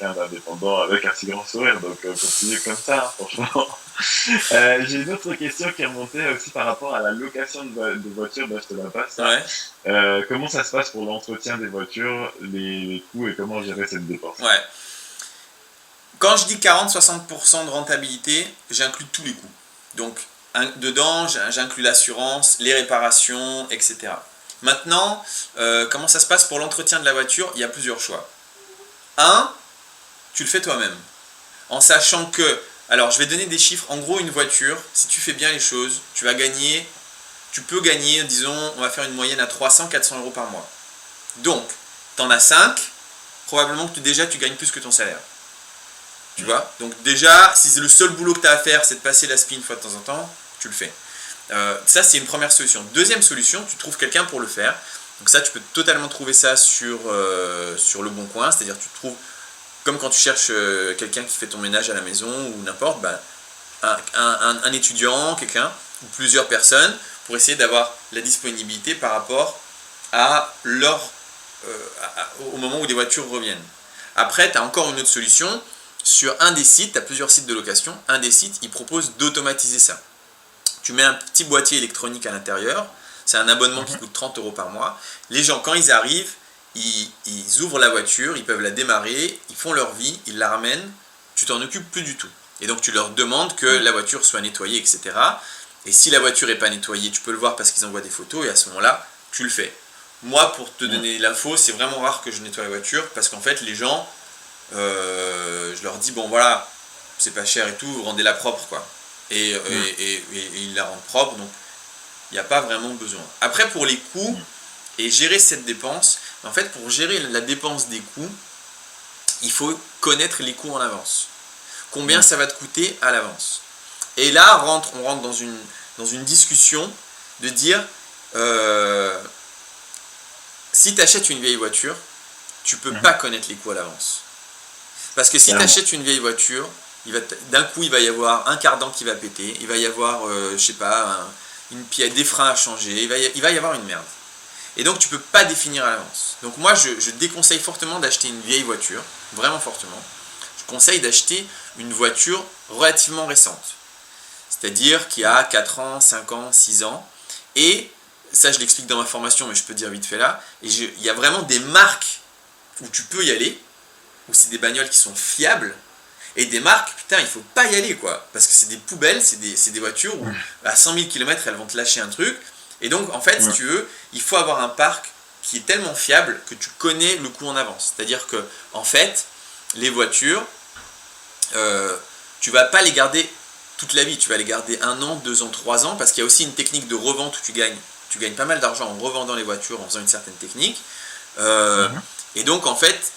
d'indépendant avec un si grand sourire. Donc continuez comme ça, hein, franchement. J'ai une autre question qui est remontée aussi par rapport à la location de voitures. Je te la passe. Ouais. Comment ça se passe pour l'entretien des voitures, les coûts et comment gérer cette dépense? Ouais. Quand je dis 40-60% de rentabilité, j'inclus tous les coûts. Donc, dedans, j'inclus l'assurance, les réparations, etc. Maintenant, comment ça se passe pour l'entretien de la voiture? Il y a plusieurs choix. Un, tu le fais toi-même. En sachant que, alors je vais donner des chiffres, en gros une voiture, si tu fais bien les choses, tu peux gagner, disons, on va faire une moyenne à 300-400 euros par mois. Donc, tu en as 5, probablement que déjà tu gagnes plus que ton salaire. Tu vois? Donc déjà, si le seul boulot que tu as à faire, c'est de passer la spin une fois de temps en temps, tu le fais. Ça, c'est une première solution. Deuxième solution, tu trouves quelqu'un pour le faire. Donc ça, tu peux totalement trouver ça sur le Bon Coin. C'est-à-dire tu trouves, comme quand tu cherches quelqu'un qui fait ton ménage à la maison ou n'importe, un étudiant, quelqu'un, ou plusieurs personnes, pour essayer d'avoir la disponibilité par rapport à leur au moment où les voitures reviennent. Après, tu as encore une autre solution. Sur un des sites, tu as plusieurs sites de location. Un des sites, il propose d'automatiser ça. Tu mets un petit boîtier électronique à l'intérieur. C'est un abonnement qui coûte 30 € par mois. Les gens, quand ils arrivent, ils ouvrent la voiture, ils peuvent la démarrer, ils font leur vie, ils la ramènent. Tu t'en occupes plus du tout. Et donc, tu leur demandes que la voiture soit nettoyée, etc. Et si la voiture n'est pas nettoyée, tu peux le voir parce qu'ils envoient des photos. Et à ce moment-là, tu le fais. Moi, pour te donner l'info, c'est vraiment rare que je nettoie la voiture parce qu'en fait, les gens, je leur dis, bon voilà, c'est pas cher et tout, rendez-la propre, quoi. Et ils la rendent propre, donc il n'y a pas vraiment besoin. Après, pour les coûts et gérer cette dépense, en fait, pour gérer la dépense des coûts, il faut connaître les coûts en avance. Combien ça va te coûter à l'avance. Et là, on rentre dans une discussion de dire, si tu achètes une vieille voiture, tu peux pas connaître les coûts à l'avance. Parce que si tu achètes une vieille voiture, d'un coup, il va y avoir un cardan qui va péter, il va y avoir, je sais pas, une pièce, des freins à changer, il va y avoir une merde. Et donc, tu peux pas définir à l'avance. Donc moi, je déconseille fortement d'acheter une vieille voiture, vraiment fortement. Je conseille d'acheter une voiture relativement récente. C'est-à-dire qui a 4 ans, 5 ans, 6 ans. Et ça, je l'explique dans ma formation, mais je peux dire vite fait là. Et il y a vraiment des marques où tu peux y aller, où c'est des bagnoles qui sont fiables. Et des marques, putain, il faut pas y aller, quoi. Parce que c'est des poubelles, c'est des voitures où à 100 000 km, elles vont te lâcher un truc. Et donc, en fait, si tu veux, il faut avoir un parc qui est tellement fiable que tu connais le coût en avance. C'est-à-dire que, en fait, les voitures, tu vas pas les garder toute la vie. Tu vas les garder 1 an, 2 ans, 3 ans, parce qu'il y a aussi une technique de revente où tu gagnes pas mal d'argent en revendant les voitures, en faisant une certaine technique. Et donc, en fait,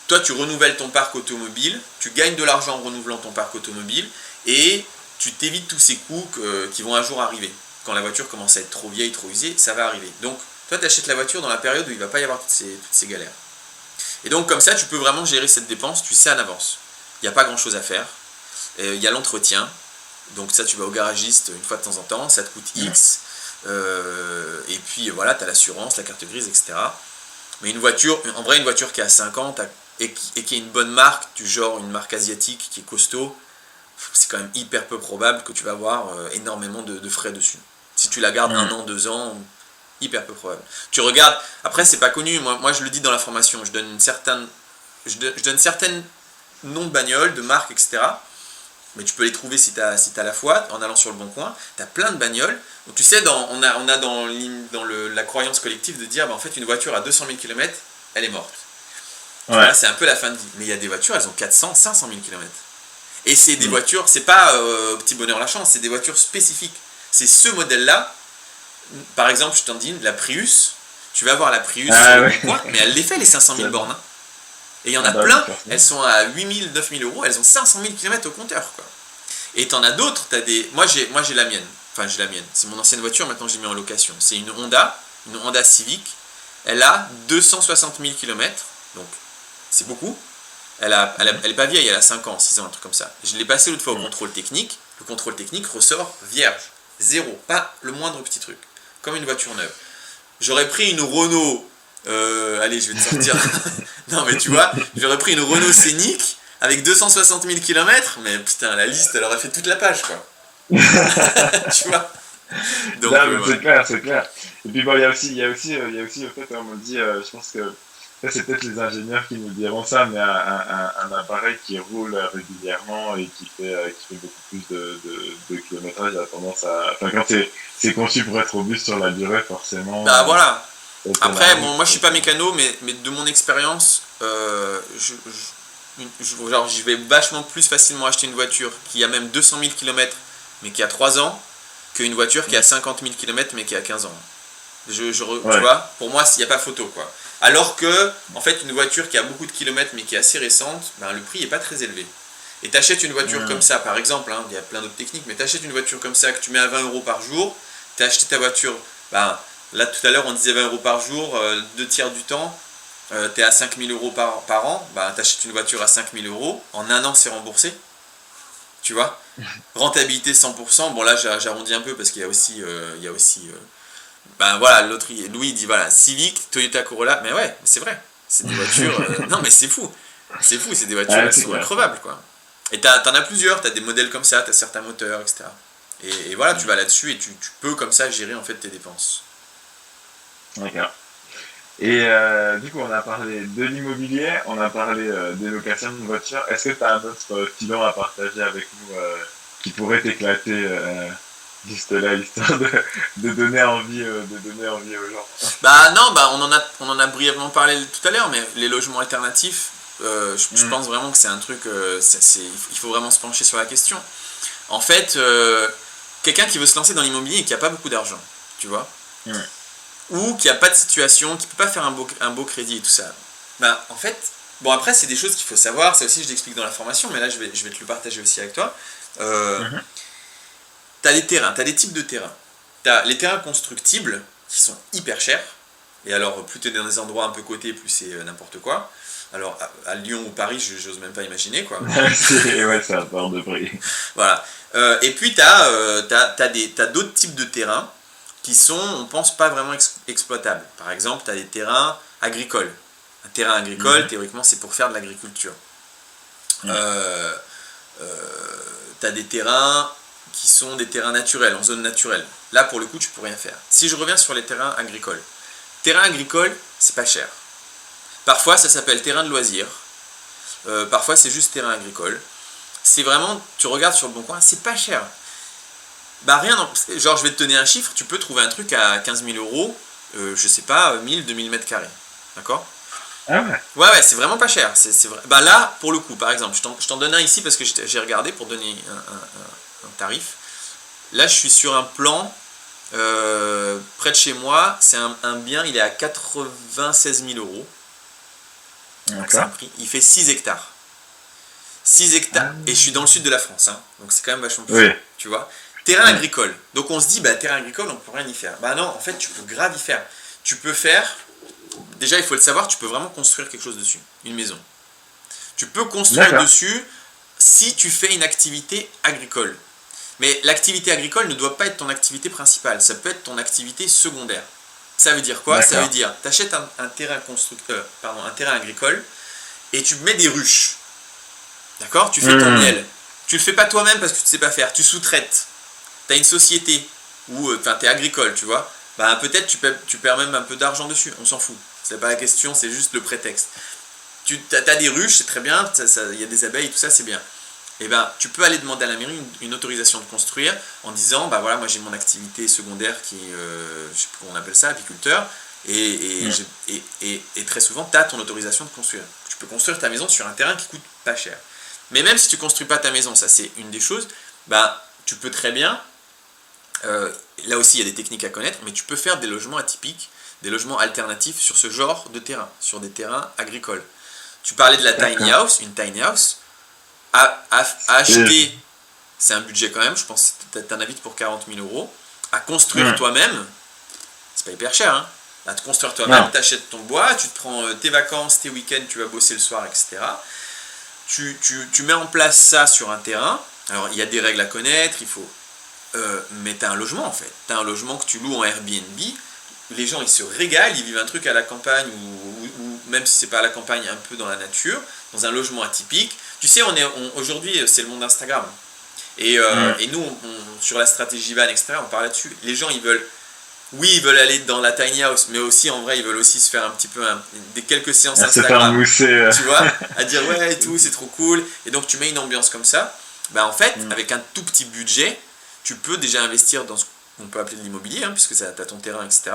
toi, tu renouvelles ton parc automobile, tu gagnes de l'argent en renouvelant ton parc automobile, et tu t'évites tous ces coûts qui vont un jour arriver. Quand la voiture commence à être trop vieille, trop usée, ça va arriver. Donc, toi, tu achètes la voiture dans la période où il ne va pas y avoir toutes ces galères. Et donc, comme ça, tu peux vraiment gérer cette dépense, tu sais en avance. Il n'y a pas grand-chose à faire. Il y a l'entretien. Donc ça, tu vas au garagiste une fois de temps en temps, ça te coûte X. Et puis, voilà, tu as l'assurance, la carte grise, etc. Mais une voiture qui a 5 ans et qui est une bonne marque, du genre une marque asiatique qui est costaud, c'est quand même hyper peu probable que tu vas avoir énormément de frais dessus. Si tu la gardes 1 an, 2 ans, hyper peu probable. Tu regardes, après c'est pas connu, moi je le dis dans la formation, je donne certaines noms de bagnoles, de marques, etc. Mais tu peux les trouver si tu as la foi, en allant sur le bon coin. Tu as plein de bagnoles. Donc tu sais, on a dans la croyance collective de dire, en fait une voiture à 200 000 km, elle est morte. Voilà, c'est un peu la fin de vie. Mais il y a des voitures, elles ont 400, 500 000 km. Et c'est des voitures, c'est pas petit bonheur la chance, c'est des voitures spécifiques. C'est ce modèle-là. Par exemple, je t'en dis, la Prius, tu vas voir la Prius sur le bon coin, mais elle les fait les 500 000 bornes. Et il y en a plein, elles sont à 8 000, 9 000 euros, elles ont 500 000 km au compteur, quoi. Et t'en as d'autres, moi j'ai la mienne, c'est mon ancienne voiture, maintenant j'ai mis en location. C'est une Honda Civic, elle a 260 000 km, donc c'est beaucoup. Elle est pas vieille, elle a 5 ans, 6 ans, un truc comme ça. Je l'ai passé l'autre fois au contrôle technique, le contrôle technique ressort vierge, zéro, pas le moindre petit truc, comme une voiture neuve. J'aurais pris une Renault, allez, je vais te sortir. Non, mais tu vois, j'aurais pris une Renault Scénic avec 260 000 km, mais putain, la liste, elle aurait fait toute la page, quoi. Tu vois. Donc, non, c'est clair. Et puis bon, il y a aussi, en fait, on me dit, je pense que c'est peut-être les ingénieurs qui nous diront ça, mais un appareil qui roule régulièrement et qui fait beaucoup plus de kilométrage a tendance à... Enfin, quand c'est conçu pour être robuste sur la durée, forcément... Bah voilà. Après, bon, moi je suis pas mécano, mais de mon expérience, je vais vachement plus facilement acheter une voiture qui a même 200 000 km, mais qui a 3 ans, qu'une voiture qui a 50 000 km, mais qui a 15 ans. Tu vois, pour moi, il n'y a pas photo, quoi. Alors que, en fait, une voiture qui a beaucoup de kilomètres, mais qui est assez récente, ben, le prix n'est pas très élevé. Et tu achètes une voiture comme ça, par exemple, il y a plein d'autres techniques, mais tu achètes une voiture comme ça que tu mets à 20 € par jour, tu as acheté ta voiture, ben, là tout à l'heure on disait 20 € par jour, 2/3 du temps, tu es à 5 000 € par an, ben, tu achètes une voiture à 5 000 €, en 1 an c'est remboursé, tu vois. Rentabilité 100%, bon là j'arrondis un peu parce qu'il y a aussi Ben voilà, Louis il dit voilà, Civic, Toyota Corolla, mais ouais, c'est vrai. C'est des voitures. Non, mais c'est fou. C'est fou, c'est des voitures, Ouais, elles c'est sont clair. increvables, quoi. Et t'en as plusieurs, t'as des modèles comme ça, t'as certains moteurs, etc. Et voilà, tu vas là-dessus et tu peux comme ça gérer en fait tes dépenses. D'accord. Et du coup, on a parlé de l'immobilier, on a parlé des locations de voitures. Est-ce que tu as un autre filon à partager avec nous qui pourrait t'éclater juste là, histoire de donner envie aux gens? Bah non, bah on en a brièvement parlé tout à l'heure, mais les logements alternatifs, je Hmm. pense vraiment que c'est un truc, il faut vraiment se pencher sur la question. En fait, quelqu'un qui veut se lancer dans l'immobilier et qui n'a pas beaucoup d'argent, tu vois, Hmm. ou qui n'a pas de situation, qui ne peut pas faire un beau crédit et tout ça, bah en fait, bon après c'est des choses qu'il faut savoir, ça aussi je l'explique dans la formation, mais là je vais te le partager aussi avec toi. Euh, Mhm. T'as des terrains, t'as des types de terrains. T'as les terrains constructibles qui sont hyper chers. Et alors, plus t'es dans des endroits un peu cotés, plus c'est n'importe quoi. Alors, à Lyon ou Paris, j'ose même pas imaginer quoi. Ouais, c'est un port de prix. Voilà. Et puis, t'as d'autres types de terrains qui sont, on pense, pas vraiment exploitables. Par exemple, t'as des terrains agricoles. Un terrain agricole, Mhm. théoriquement, c'est pour faire de l'agriculture. Mhm. Euh, T'as des terrains qui sont des terrains naturels, en zone naturelle. Là, pour le coup, tu peux rien faire. Si je reviens sur les terrains agricoles, terrain agricole, c'est pas cher. Parfois, ça s'appelle terrain de loisirs. Parfois, c'est juste terrain agricole. C'est vraiment, tu regardes sur le bon coin, c'est pas cher. Bah rien, genre je vais te donner un chiffre, tu peux trouver un truc à 15 000 euros, je sais pas, 1000, 2000 mètres carrés. D'accord. Ah ouais. Ouais, ouais, c'est vraiment pas cher. C'est vrai. Bah là, pour le coup, par exemple, je t'en donne un ici parce que j'ai regardé pour donner un tarif. Là, je suis sur un plan près de chez moi. C'est un bien, il est à 96 000 euros. Donc c'est un D'accord. prix. Il fait 6 hectares. 6 hectares. Ah Et je suis dans le sud de la France. Hein. Donc c'est quand même vachement plus cher. oui. Tu vois. Terrain Hmm. agricole. Donc on se dit, bah terrain agricole, on peut rien y faire. Bah non, en fait, tu peux grave y faire. Tu peux faire. Déjà, il faut le savoir, tu peux vraiment construire quelque chose dessus. Une maison. Tu peux construire D'accord. dessus si tu fais une activité agricole. Mais l'activité agricole ne doit pas être ton activité principale, ça peut être ton activité secondaire. Ça veut dire quoi? Ça veut D'accord. dire, tu achètes un terrain un terrain agricole et tu mets des ruches. D'accord? Tu fais ton Hmm. miel. Tu le fais pas toi-même parce que tu ne sais pas faire. Tu sous-traites. Tu as une société ou enfin tu es agricole, tu vois. Bah peut-être tu perds même un peu d'argent dessus. On s'en fout. C'est pas la question, c'est juste le prétexte. Tu as des ruches, c'est très bien. Il y a des abeilles, tout ça, c'est bien. Et ben, tu peux aller demander à la mairie une autorisation de construire en disant, bah voilà, moi j'ai mon activité secondaire qui est, je sais plus comment on appelle ça, apiculteur, Hmm. et très souvent, tu as ton autorisation de construire. Tu peux construire ta maison sur un terrain qui coûte pas cher. Mais même si tu construis pas ta maison, ça c'est une des choses, bah tu peux très bien, là aussi il y a des techniques à connaître, mais tu peux faire des logements atypiques, des logements alternatifs sur ce genre de terrain, sur des terrains agricoles. Tu parlais de la tiny D'accord. house, une tiny house, à Et- acheter, c'est un budget quand même, je pense que tu en as vite pour 40 000 euros. À construire Hmm. toi-même, c'est pas hyper cher, hein. À te construire toi-même, Non. tu achètes ton bois, tu te prends tes vacances, tes week-ends, tu vas bosser le soir, etc. Tu mets en place ça sur un terrain. Alors il y a des règles à connaître, il faut. Mais tu as un logement en fait. Tu as un logement que tu loues en Airbnb. Les gens ils se régalent, ils vivent un truc à la campagne ou même si c'est pas à la campagne, un peu dans la nature, dans un logement atypique. Tu sais, aujourd'hui c'est le monde Instagram. Hmm. Et nous, sur la stratégie van, etc., on parle là-dessus. Les gens, oui, ils veulent aller dans la tiny house, mais aussi, en vrai, ils veulent aussi se faire un petit peu des quelques séances C'est faire Instagram, mousser. tu vois, à dire ouais et tout, c'est trop cool. Et donc, tu mets une ambiance comme ça. Bah, en fait, Hmm. avec un tout petit budget, tu peux déjà investir dans ce qu'on peut appeler de l'immobilier, hein, puisque tu as ton terrain, etc.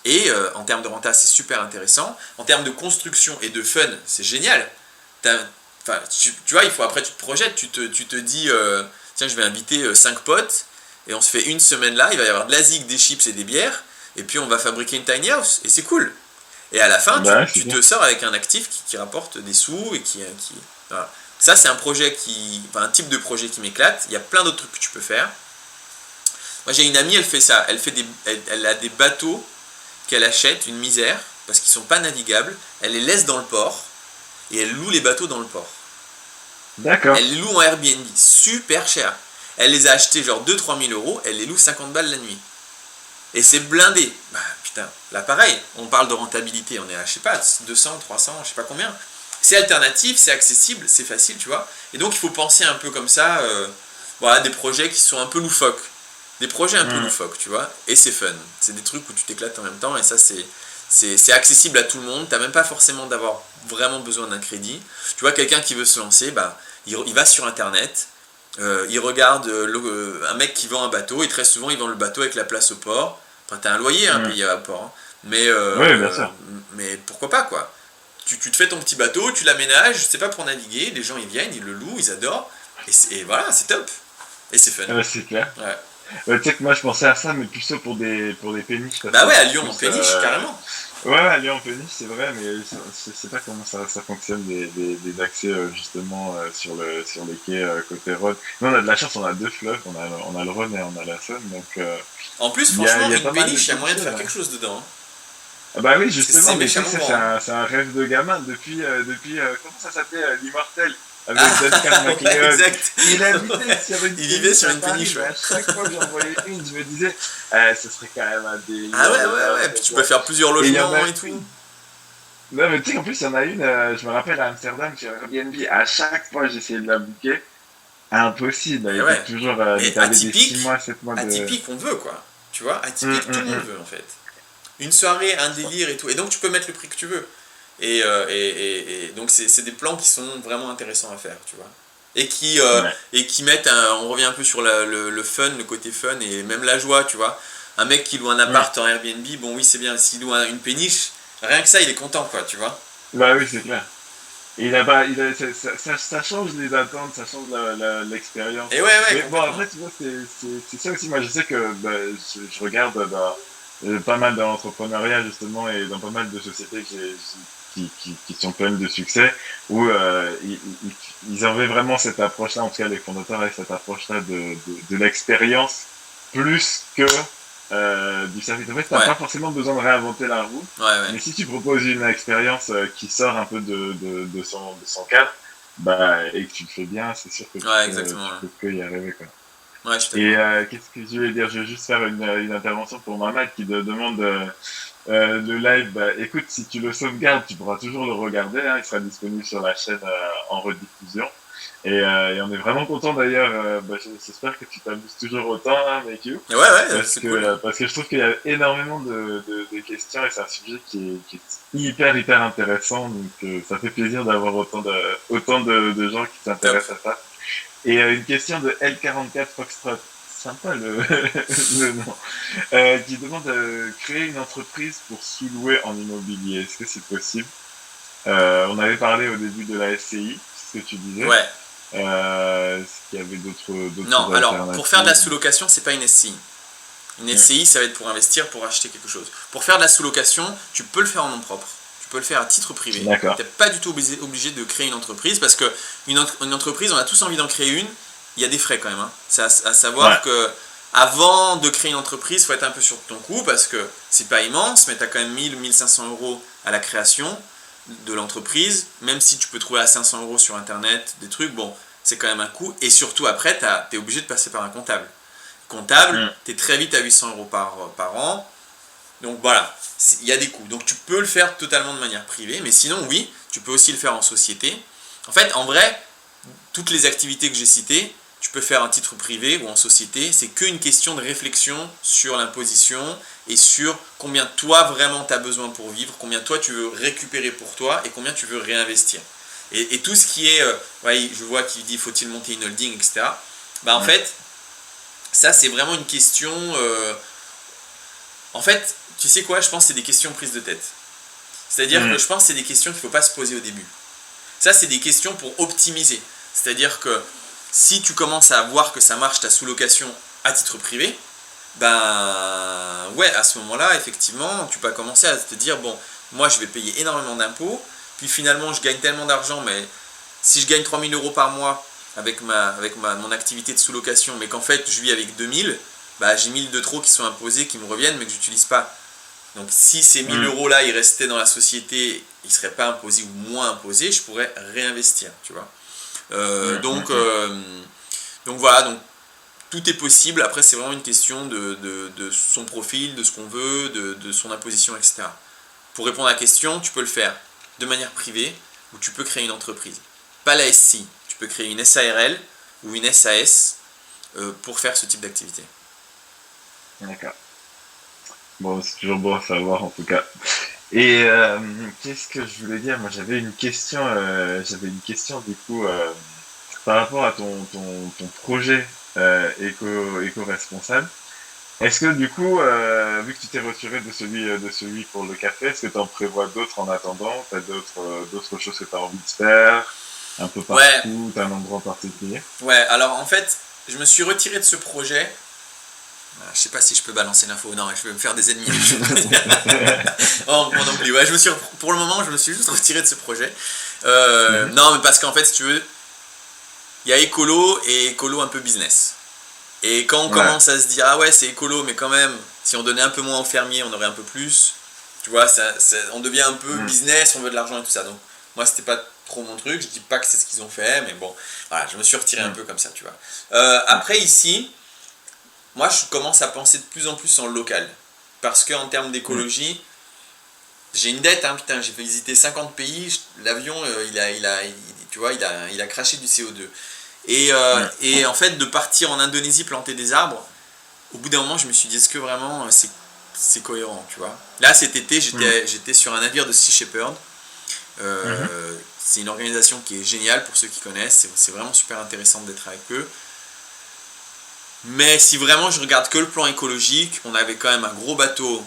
Et en termes de renta, c'est super intéressant. En termes de construction et de fun, c'est génial. Enfin, tu vois, il faut après, tu te projettes, tu te dis, tiens, je vais inviter 5 potes, et on se fait une semaine là, il va y avoir de la zig, des chips et des bières, et puis on va fabriquer une tiny house, et c'est cool. Et à la fin, tu, Bah, c'est tu bien. te sors avec un actif qui rapporte des sous, et voilà. Ça, c'est un projet enfin, un type de projet qui m'éclate. Il y a plein d'autres trucs que tu peux faire. Moi, j'ai une amie, elle fait ça. Elle a des bateaux qu'elle achète, une misère, parce qu'ils sont pas navigables. Elle les laisse dans le port, et elle loue les bateaux dans le port. D'accord. Elle les loue en Airbnb, super cher. Elle les a achetés genre 2-3 000 euros, elle les loue 50 balles la nuit. Et c'est blindé. Bah putain, là pareil, on parle de rentabilité, on est à, je sais pas, 200, 300, je sais pas combien. C'est alternatif, c'est accessible, c'est facile, tu vois. Et donc il faut penser un peu comme ça, voilà, des projets qui sont un peu loufoques. Des projets un peu loufoques, tu vois. Et c'est fun. C'est des trucs où tu t'éclates en même temps, et ça c'est accessible à tout le monde. T'as même pas forcément d'avoir vraiment besoin d'un crédit. Tu vois, quelqu'un qui veut se lancer, bah, il va sur internet, il regarde un mec qui vend un bateau, et très souvent il vend le bateau avec la place au port. Enfin, t'as un loyer à payer au port, hein. Oui, bien sûr. Mais pourquoi pas, quoi. Tu te fais ton petit bateau, tu l'aménages, c'est pas pour naviguer, les gens ils viennent, ils le louent, ils adorent, et voilà, c'est top. Et c'est fun. Ah bah, c'est clair. Ouais. Tu sais que moi je pensais à ça, mais plutôt pour des péniches. Bah ouais, à Lyon, en péniche, carrément. Ouais, à Lyon en péniche, c'est vrai, mais je sais pas comment ça fonctionne des accès justement sur les quais côté Rhône. Nous on a de la chance, on a deux fleuves, on a le Rhône et on a la Saône, donc En plus, franchement, il y a une pas mal de péniche, il y a moyen de choses, faire ouais. quelque chose dedans, hein. Ah bah oui, justement, C'est mais tu sais, méchamment ça, grand, hein. c'est un rêve de gamin depuis comment ça s'appelait, l'Immortel, avec Ah, Duncan ouais, MacLeod. exact. Il habitait sur une Il vivait sur à une Paris, péniche, mais ouais. à chaque fois que j'en voyais une, je me disais, ce serait quand même un délire Ah ouais, de ouais, dingue, ouais, puis comme tu peux ça. faire plusieurs Et il y en logements a et tout. une. Non, mais tu sais qu'en plus, il y en a une, je me rappelle à Amsterdam, sur Airbnb, à chaque fois j'essayais de la booker, impossible, elle Mais était ouais. toujours, Mais t'avais des 6 mois, 7 mois de... atypique, on veut, quoi. Tu vois, Hum, atypique, tout hum, le monde hum. veut, en fait. Une soirée, un délire et tout. Et donc, tu peux mettre le prix que tu veux. Et donc, c'est des plans qui sont vraiment intéressants à faire, tu vois. Ouais. Et qui mettent, on revient un peu sur le fun, le côté fun et même la joie, tu vois. Un mec qui loue un Hum. appart en Airbnb, bon, oui, c'est bien. S'il loue une péniche, rien que ça, il est content, quoi, tu vois. Bah oui, c'est clair. Et il a pas, ça change les attentes, ça change l'expérience. Et ouais, ouais, Mais bon, complètement. après, tu vois, c'est ça aussi. Moi, je sais que bah, je regarde pas mal dans l'entrepreneuriat, justement, et dans pas mal de sociétés qui sont pleines de succès, où ils avaient vraiment cette approche-là, en tout cas, les fondateurs avaient cette approche-là de l'expérience plus que du service. En fait, t'as Ouais, pas forcément besoin de réinventer la roue. ouais, ouais. Mais si tu proposes une expérience qui sort un peu de son cadre, bah, et que tu le fais bien, c'est sûr que Ouais, exactement. tu Ouais, peux que y arriver, quoi. ouais, je suis Et d'accord. qu'est-ce que je voulais dire? Je vais juste faire une intervention pour Mamad qui demande le live. Bah, écoute, si tu le sauvegardes, tu pourras toujours le regarder, hein, il sera disponible sur la chaîne en rediffusion. Et on est vraiment content d'ailleurs. Bah, j'espère que tu t'amuses toujours autant, hein, Mekyu. Et ouais, ouais, c'est cool. Parce que je trouve qu'il y a énormément de questions et c'est un sujet qui est hyper intéressant. Donc ça fait plaisir d'avoir autant de gens qui Top. s'intéressent à ça. Et une question de L44 Foxtrot. Sympa le nom. Qui demande de créer une entreprise pour sous-louer en immobilier. Est-ce que c'est possible? On avait parlé au début de la SCI, ce que tu disais. Ouais. Est-ce qu'il y avait Non, d'autres alors, pour faire de la alternatives? sous-location, c'est pas une SCI. Une Mm. SCI, ça va être pour investir, pour acheter quelque chose. Pour faire de la sous-location, tu peux le faire en nom propre. Tu peux le faire à titre privé. D'accord. Tu n'es pas du tout obligé de créer une entreprise parce que une entreprise, on a tous envie d'en créer une. Il y a des frais quand même, hein. C'est à Ouais. savoir que avant de créer une entreprise, il faut être un peu sur ton coup parce que c'est pas immense, mais tu as quand même 1 000 ou 1 500 € à la création de l'entreprise. Même si tu peux trouver à 500 € sur internet des trucs, bon, c'est quand même un coût. Et surtout après, tu es obligé de passer par un comptable. Comptable, Mm. tu es très vite à 800 € par an. Donc voilà, il y a des coûts. Donc tu peux le faire totalement de manière privée, mais sinon oui, tu peux aussi le faire en société. En fait, en vrai, toutes les activités que j'ai citées, tu peux faire en titre privé ou en société. C'est qu'une question de réflexion sur l'imposition et sur combien toi vraiment tu as besoin pour vivre, combien toi tu veux récupérer pour toi et combien tu veux réinvestir. Et tout ce qui est, ouais, je vois qu'il dit faut-il monter une holding, etc. Bah en Mm. fait, ça c'est vraiment une question. En fait, tu sais quoi, je pense que c'est des questions prises de tête. C'est-à-dire que Mm. je pense que c'est des questions qu'il ne faut pas se poser au début. Ça, c'est des questions pour optimiser. C'est-à-dire que si tu commences à voir que ça marche ta sous-location à titre privé, ben ouais, à ce moment-là, effectivement, tu peux commencer à te dire, bon, moi je vais payer énormément d'impôts, puis finalement je gagne tellement d'argent, mais si je gagne 3 000 € par mois avec mon activité de sous-location, mais qu'en fait je vis avec 2 000, bah j'ai 1 000 de trop qui sont imposés, qui me reviennent, mais que j'utilise pas. Donc si ces 1 000 € là, ils restaient dans la société, ils ne seraient pas imposés ou moins imposés, je pourrais réinvestir, tu vois. Mm. Donc, Mm. donc voilà, donc tout est possible. Après, c'est vraiment une question de son profil, de ce qu'on veut, de son imposition, etc. Pour répondre à la question, tu peux le faire de manière privée ou tu peux créer une entreprise. Pas la SCI, tu peux créer une SARL ou une SAS pour faire ce type d'activité. D'accord. Bon, c'est toujours bon à savoir en tout cas. Et qu'est-ce que je voulais dire? Moi, j'avais une question du coup par rapport à ton projet éco-responsable. Est-ce que du coup, vu que tu t'es retiré de celui pour le café, est-ce que tu en prévois d'autres en attendant? Tu as d'autres choses que tu as envie de faire un peu Ouais, partout? Tu as un endroit en particulier? ouais, alors en fait, je me suis retiré de ce projet. Je sais pas si je peux balancer l'info, non, je vais me faire des ennemis. Oh, moi non plus, ouais, pour le moment, je me suis juste retiré de ce projet. Mhm. Non, mais parce qu'en fait, si tu veux, il y a écolo et écolo un peu business. Et quand on Ouais. commence à se dire, ah ouais, c'est écolo, mais quand même, si on donnait un peu moins aux fermiers, on aurait un peu plus. Tu vois, on devient un peu Mm. business, on veut de l'argent et tout ça. Donc, moi, c'était pas trop mon truc. Je dis pas que c'est ce qu'ils ont fait, mais bon, voilà, je me suis retiré un Mm. peu comme ça, tu vois. Après, ici, moi, je commence à penser de plus en plus en local. Parce qu'en termes Mm. d'écologie, j'ai une dette, hein, putain, j'ai fait visiter 50 pays, l'avion, tu vois, il a craché du CO2. Mm. Et en fait, de partir en Indonésie planter des arbres, au bout d'un moment, je me suis dit, est-ce que vraiment c'est cohérent, tu vois. Là, cet été, Mm. j'étais sur un navire de Sea Shepherd. Mhm. C'est une organisation qui est géniale pour ceux qui connaissent. C'est vraiment super intéressant d'être avec eux. Mais si vraiment je regarde que le plan écologique, on avait quand même un gros bateau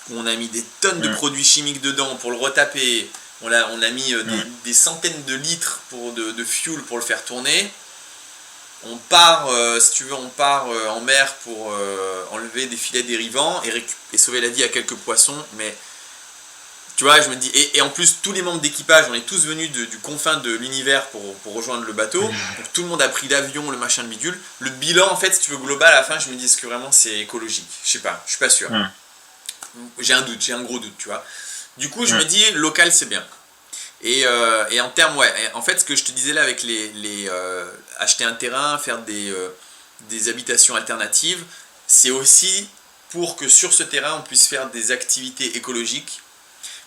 où on a mis des tonnes de Mm. produits chimiques dedans pour le retaper. On a mis Mm. des centaines de litres de fuel pour le faire tourner. On part, si tu veux, on part en mer pour enlever des filets dérivants et sauver la vie à quelques poissons. Mais tu vois, je me dis, et en plus, tous les membres d'équipage, on est tous venus du confin de l'univers pour rejoindre le bateau. Donc tout le monde a pris l'avion, le machin de bidule. Le bilan, en fait, si tu veux, global, à la fin, je me dis, est-ce que vraiment c'est écologique? Je sais pas, je suis pas sûr. Mm. J'ai un doute, j'ai un gros doute, tu vois. Du coup, je me Mm. dis, local, c'est bien. Et en termes, ouais, en fait, ce que je te disais là avec acheter un terrain, faire des habitations alternatives, c'est aussi pour que sur ce terrain, on puisse faire des activités écologiques,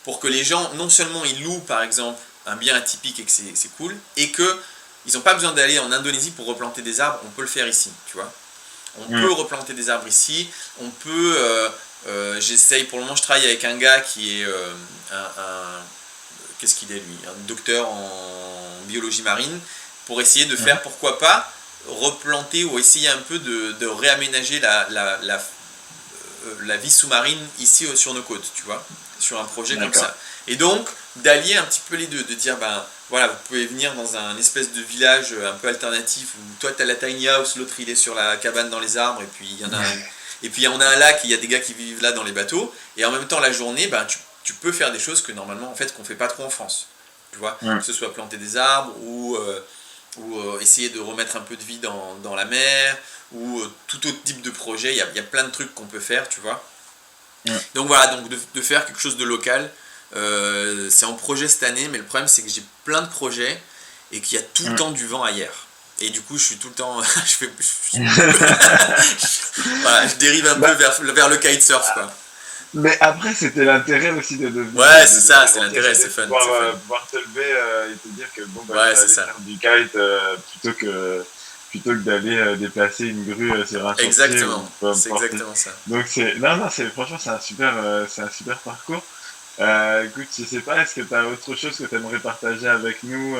pour que les gens, non seulement ils louent par exemple un bien atypique et que c'est cool, et que ils n'ont pas besoin d'aller en Indonésie pour replanter des arbres, on peut le faire ici, tu vois. On peut Mm. replanter des arbres ici, on peut... j'essaye, pour le moment je travaille avec un gars qui est qu'est-ce qu'il est lui? Un docteur en biologie marine, pour essayer de Mhm. faire, pourquoi pas, replanter ou essayer un peu de réaménager la vie sous-marine ici sur nos côtes, tu vois, sur un projet comme D'accord. ça. Et donc, d'allier un petit peu les deux, de dire, ben voilà, vous pouvez venir dans un espèce de village un peu alternatif où toi tu as la tiny house, l'autre il est sur la cabane dans les arbres, et puis il y en a un, et puis on a un lac, il y a des gars qui vivent là dans les bateaux, et en même temps la journée, ben, tu peux faire des choses que normalement en fait qu'on fait pas trop en France, tu vois, Mm. que ce soit planter des arbres ou essayer de remettre un peu de vie dans la mer, ou tout autre type de projet, il y a plein de trucs qu'on peut faire, tu vois. Mm. Donc voilà, donc de faire quelque chose de local, c'est en projet cette année, mais le problème c'est que j'ai plein de projets et qu'il y a tout le Mm. temps du vent ailleurs. Et du coup, je suis tout le temps. Voilà, je dérive un peu Bah, vers le kitesurf, quoi. mais après, c'était l'intérêt aussi Ouais, c'est de ça, devenir c'est l'intérêt, rentier, c'est c'était de fun, c'est fun. pouvoir te lever et te dire que bon, bah, je Ouais, vais c'est aller ça. faire du kite plutôt que d'aller déplacer une grue sur un chantier ou Exactement, peu c'est importe. exactement ça. Donc non, franchement, c'est un super parcours. Écoute, je sais pas, est-ce que tu as autre chose que tu aimerais partager avec nous?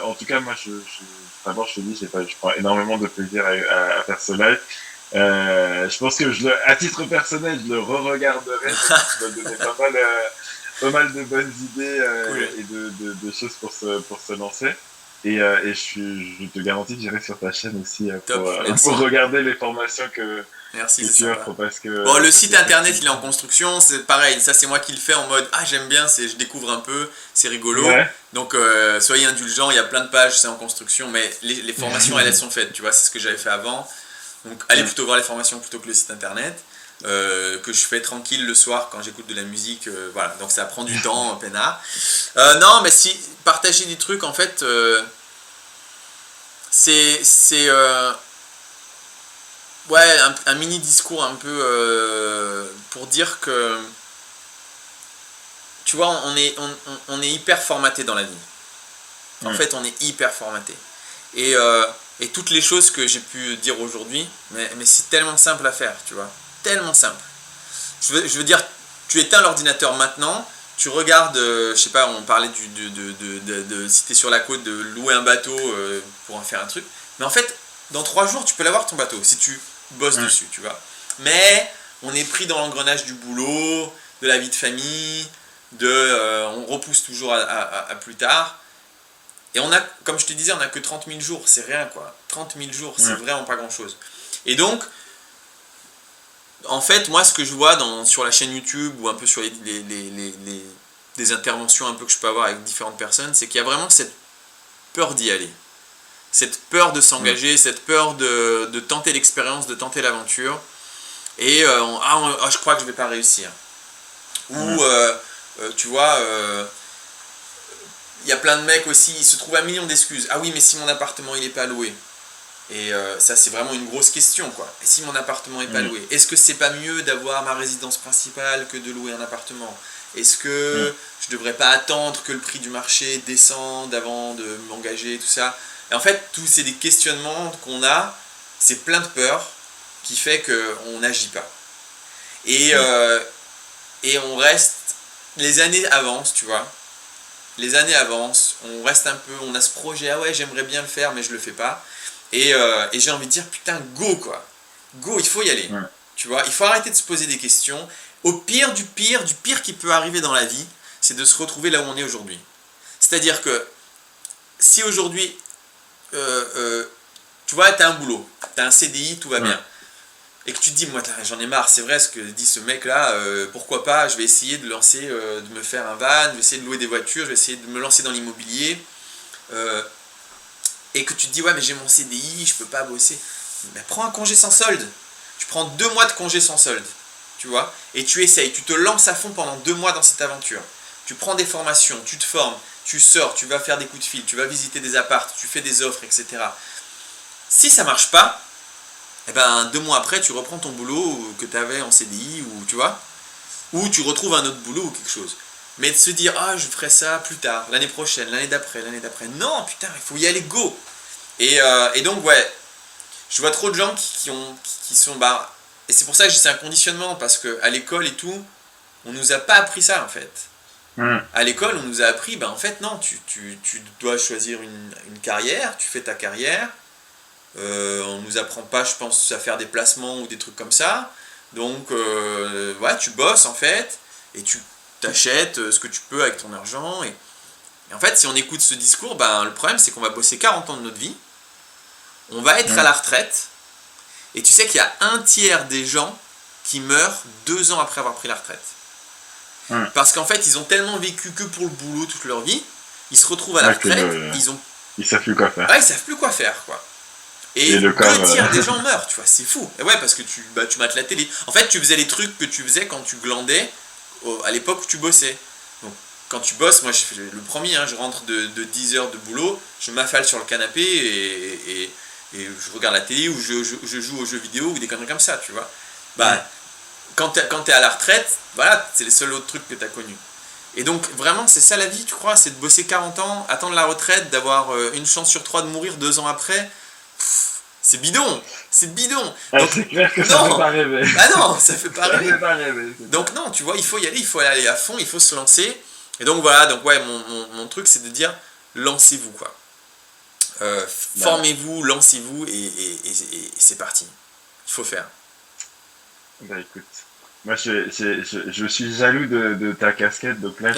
En tout cas, moi, vraiment, je te dis, je prends énormément de plaisir à faire ce live. Je pense que à titre personnel, je le re-regarderai parce que tu m'as donné pas mal de bonnes idées Cool. et de choses pour se lancer. Et je te garantis que j'irai sur ta chaîne aussi Top, pour merci. regarder les formations Merci, que c'est tu sympa. offres Bon, le parce site internet, il est en qu'effectivement. construction, c'est pareil, ça c'est moi qui le fais en mode ah j'aime bien, je découvre un peu, c'est rigolo. Ouais. Donc soyez indulgents, il y a plein de pages, c'est en construction, mais les formations elles sont faites, tu vois, c'est ce que j'avais fait avant. Donc allez plutôt voir les formations plutôt que le site internet, que je fais tranquille le soir quand j'écoute de la musique, voilà, donc ça prend du temps, peinard. Non, mais si, partager des trucs en fait, c'est ouais, un mini discours un peu pour dire que, tu vois, on est hyper formaté dans la vie. En fait, on est hyper formaté. Et toutes les choses que j'ai pu dire aujourd'hui, mais c'est tellement simple à faire, tu vois. Tellement simple. Je veux dire, tu éteins l'ordinateur maintenant, tu regardes, je sais pas, on parlait si t'es sur la côte, de louer un bateau pour en faire un truc. Mais en fait, dans 3 jours, tu peux l'avoir ton bateau, si tu bosses dessus, tu vois. Mais on est pris dans l'engrenage du boulot, de la vie de famille, on repousse toujours à plus tard. Et on a, comme je te disais, on n'a que 30 000 jours, c'est rien quoi. 30 000 jours, c'est vraiment pas grand chose. Et donc, en fait, moi, ce que je vois sur la chaîne YouTube ou un peu sur les interventions un peu que je peux avoir avec différentes personnes, c'est qu'il y a vraiment cette peur d'y aller. Cette peur de s'engager, cette peur de tenter l'expérience, de tenter l'aventure. Et je crois que je vais pas réussir. Ou, tu vois... il y a plein de mecs aussi, ils se trouvent un million d'excuses. Ah oui, mais si mon appartement il n'est pas loué. Et ça, c'est vraiment une grosse question, quoi. Et si mon appartement n'est pas loué, est-ce que c'est pas mieux d'avoir ma résidence principale que de louer un appartement? Est-ce que je devrais pas attendre que le prix du marché descende avant de m'engager, tout ça? Et en fait, tous c'est des questionnements qu'on a, c'est plein de peur qui fait qu'on n'agit pas. Et on reste, les années avancent, tu vois. Les années avancent, on reste un peu, on a ce projet, ah ouais, j'aimerais bien le faire, mais je le fais pas. Et j'ai envie de dire, putain, go quoi. Go, il faut y aller. Tu vois, il faut arrêter de se poser des questions. Au pire du pire qui peut arriver dans la vie, c'est de se retrouver là où on est aujourd'hui. C'est-à-dire que si aujourd'hui, tu vois, t'as un boulot, t'as un CDI, tout va bien. Et que tu te dis, moi j'en ai marre, c'est vrai ce que dit ce mec là, pourquoi pas, je vais essayer de lancer, de me faire un van, je vais essayer de louer des voitures, je vais essayer de me lancer dans l'immobilier. Et que tu te dis, ouais mais j'ai mon CDI, je peux pas bosser. Mais prends un congé sans solde. Tu prends 2 mois de congé sans solde, tu vois, et tu essayes, tu te lances à fond pendant 2 mois dans cette aventure. Tu prends des formations, tu te formes, tu sors, tu vas faire des coups de fil, tu vas visiter des apparts, tu fais des offres, etc. Si ça marche pas, et ben 2 mois après tu reprends ton boulot que tu avais en CDI, ou tu vois, ou tu retrouves un autre boulot ou quelque chose. Mais de se dire, ah je ferai ça plus tard, l'année prochaine, l'année d'après, non putain, il faut y aller, go. Et donc ouais, je vois trop de gens qui sont, et c'est pour ça que c'est un conditionnement, parce qu'à l'école et tout, on nous a pas appris ça en fait. À l'école on nous a appris, en fait non, tu dois choisir une carrière, tu fais ta carrière. On nous apprend pas, je pense, à faire des placements ou des trucs comme ça. Donc, ouais, tu bosses en fait, et tu t'achètes ce que tu peux avec ton argent. Et en fait, si on écoute ce discours, le problème c'est qu'on va bosser 40 ans de notre vie, on va être à la retraite, et tu sais qu'il y a 1/3 des gens qui meurent 2 ans après avoir pris la retraite. Parce qu'en fait, ils ont tellement vécu que pour le boulot toute leur vie, ils se retrouvent à la retraite, ils savent plus quoi faire. Ouais, ils savent plus quoi faire, quoi. Et 2/3 des gens meurent, tu vois, c'est fou. Et ouais, parce que tu mates la télé. En fait, tu faisais les trucs que tu faisais quand tu glandais à l'époque où tu bossais. Donc, quand tu bosses, moi je fais le premier, je rentre de 10 heures de boulot, je m'affale sur le canapé et je regarde la télé, ou je joue aux jeux vidéo ou des conneries comme ça, tu vois. Quand t'es à la retraite, voilà, c'est les seuls autres trucs que t'as connus. Et donc, vraiment, c'est ça la vie, tu crois? C'est de bosser 40 ans, attendre la retraite, d'avoir une chance sur 3 de mourir 2 ans après. C'est bidon, c'est bidon. Donc, c'est clair que ça fait pas rêver. Ah non, ça fait pas ça rêver. Fait pas rêver. Donc non, tu vois, il faut y aller, il faut aller à fond, il faut se lancer. Et donc voilà, donc ouais, mon truc c'est de dire, lancez-vous quoi. Formez-vous, lancez-vous et c'est parti. Il faut faire. Écoute, moi je suis jaloux de ta casquette, donc là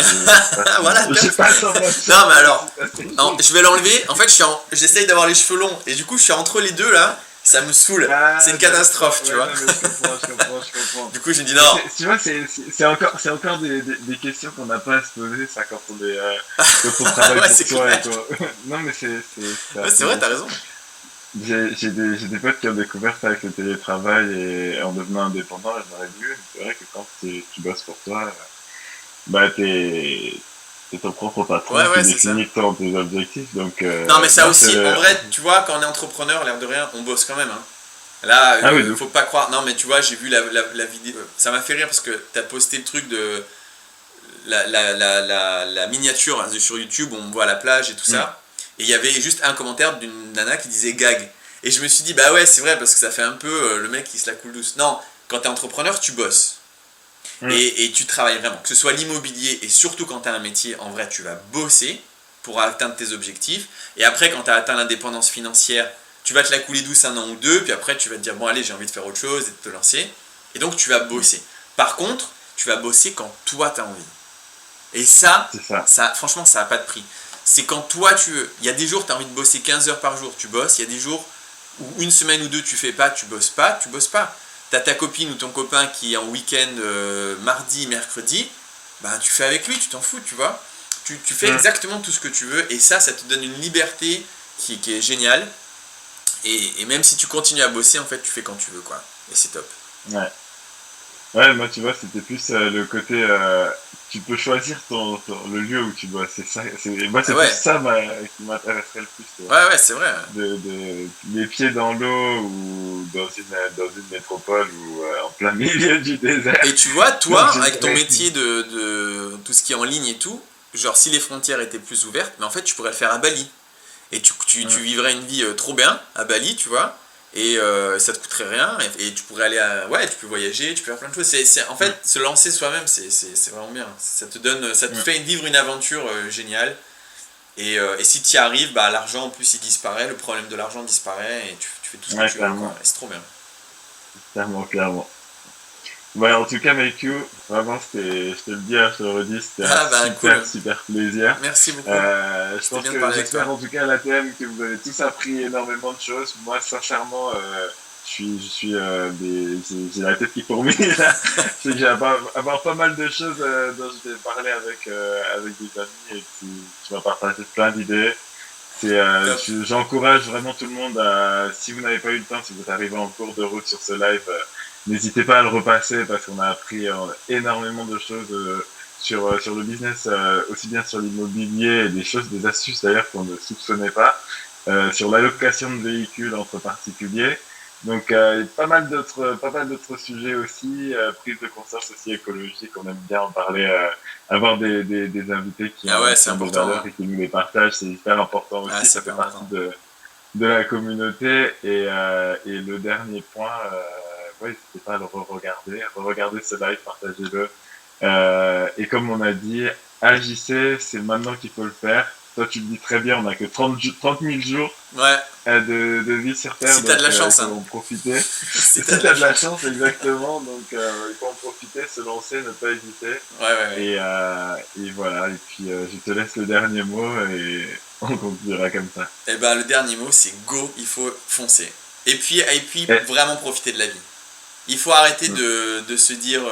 voilà, je sais pas. Non mais alors, je vais l'enlever. En fait, j'essaye d'avoir les cheveux longs et du coup je suis entre les deux là. Ça me saoule, c'est une catastrophe, tu vois. Non, mais je comprends. Du coup, j'ai dit non. Tu vois, c'est encore des questions qu'on n'a pas à se poser, ça, quand on travaille pour toi et toi. Non, mais c'est vrai, t'as raison. J'ai des potes qui ont découvert ça avec le télétravail et en devenant indépendant, je m'aurais dit, c'est vrai que quand tu bosses pour toi, t'es ton propre patron, tu définis tes objectifs. Donc, non mais ça aussi, en vrai, tu vois, quand on est entrepreneur, l'air de rien, on bosse quand même. Là, Ah oui, de ouf. faut pas croire. Non, mais tu vois, j'ai vu la vidéo. Ça m'a fait rire parce que t'as posté le truc de la miniature sur YouTube où on me voit à la plage et tout Mm. ça. Et il y avait juste un commentaire d'une nana qui disait gag. Et je me suis dit, bah ouais, c'est vrai parce que ça fait un peu le mec qui se la coule douce. Non, quand t'es entrepreneur, tu bosses. Mm. Et tu travailles vraiment. Que ce soit l'immobilier et surtout quand t'as un métier, en vrai, tu vas bosser pour atteindre tes objectifs. Et après, quand t'as atteint l'indépendance financière, tu vas te la couler douce un an ou deux. Puis après, tu vas te dire, bon, allez, j'ai envie de faire autre chose et de te lancer. Et donc, tu vas bosser. Par contre, tu vas bosser quand toi, t'as envie. Et ça, C'est ça. franchement, ça n'a pas de prix. C'est quand toi tu veux. Il y a des jours, tu as envie de bosser 15 heures par jour, tu bosses. Il y a des jours où une semaine ou deux, tu fais pas, tu bosses pas, tu bosses pas. Tu as ta copine ou ton copain qui est en week-end mardi, mercredi, ben, tu fais avec lui, tu t'en fous, tu vois. Tu fais Mm. exactement tout ce que tu veux et ça te donne une liberté qui est géniale. Et même si tu continues à bosser, en fait, tu fais quand tu veux, quoi. Et c'est top. Ouais. Ouais, moi, tu vois, c'était plus le côté, tu peux choisir le lieu où tu bosses. Moi, Ah c'est plus ouais, ça qui m'intéresserait le plus, tu vois. ouais, ouais, c'est vrai. Les pieds dans l'eau ou dans une métropole ou en plein milieu du désert. Et tu vois, Donc, toi, je avec ton dirais, métier de tout ce qui est en ligne et tout, genre si les frontières étaient plus ouvertes, mais en fait tu pourrais le faire à Bali. Et tu mm, vivrais une vie trop bien à Bali, tu vois, et ça te coûterait rien, et tu pourrais aller à... Ouais, tu peux voyager, tu peux faire plein de choses. En mm, fait, se lancer soi-même, c'est vraiment bien. Ça te mm. fait vivre une aventure géniale. Et si tu y arrives, bah, l'argent en plus il disparaît, le problème de l'argent disparaît, et tu fais tout ce que Ouais, tu veux, quoi. clairement, Et c'est trop bien. clairement, clairement. Ouais, en tout cas, mec, vraiment, je te le dis, hein, je te le redis, c'était un Ah bah cool, super, super plaisir. merci beaucoup. Je C'était pense bien de que parler avec j'espère toi. en tout cas à l'ATM que vous avez tous appris énormément de choses. Moi, sincèrement, j'ai la tête qui fourmille là. Je sais que j'ai avoir pas mal de choses dont je vais parler avec des amis et qui vont partager plein d'idées. Top. J'encourage vraiment tout le monde si vous n'avez pas eu le temps, si vous arrivez en cours de route sur ce live, n'hésitez pas à le repasser parce qu'on a appris énormément de choses sur le business, aussi bien sur l'immobilier et des astuces d'ailleurs qu'on ne soupçonnait pas, sur l'allocation de véhicules entre particuliers. Donc pas mal d'autres sujets aussi, prise de conscience aussi écologique, on aime bien en parler, avoir des invités Ah ouais, qui c'est ont des important, valeurs hein. et qui nous les partagent, c'est hyper important Ah, aussi, c'est ça fait hyper partie important. de la communauté. Et le dernier point, ouais, n'hésitez pas à le re-regarder ce live, partagez-le. Et comme on a dit, agissez, c'est maintenant qu'il faut le faire. Toi, tu le dis très bien, on n'a que 30 000 jours Ouais, de vie sur Terre, si t'as de donc la il chance, faut hein. en profiter. Si Et t'as si de tu la as de la chance. chance, exactement, donc il faut en profiter, se lancer, ne pas hésiter. Ouais, ouais, ouais. Et voilà, et puis je te laisse le dernier mot et on conclura comme ça. Et ben le dernier mot, c'est go, il faut foncer. Et puis Et, vraiment profiter de la vie. Il faut arrêter mm, de se dire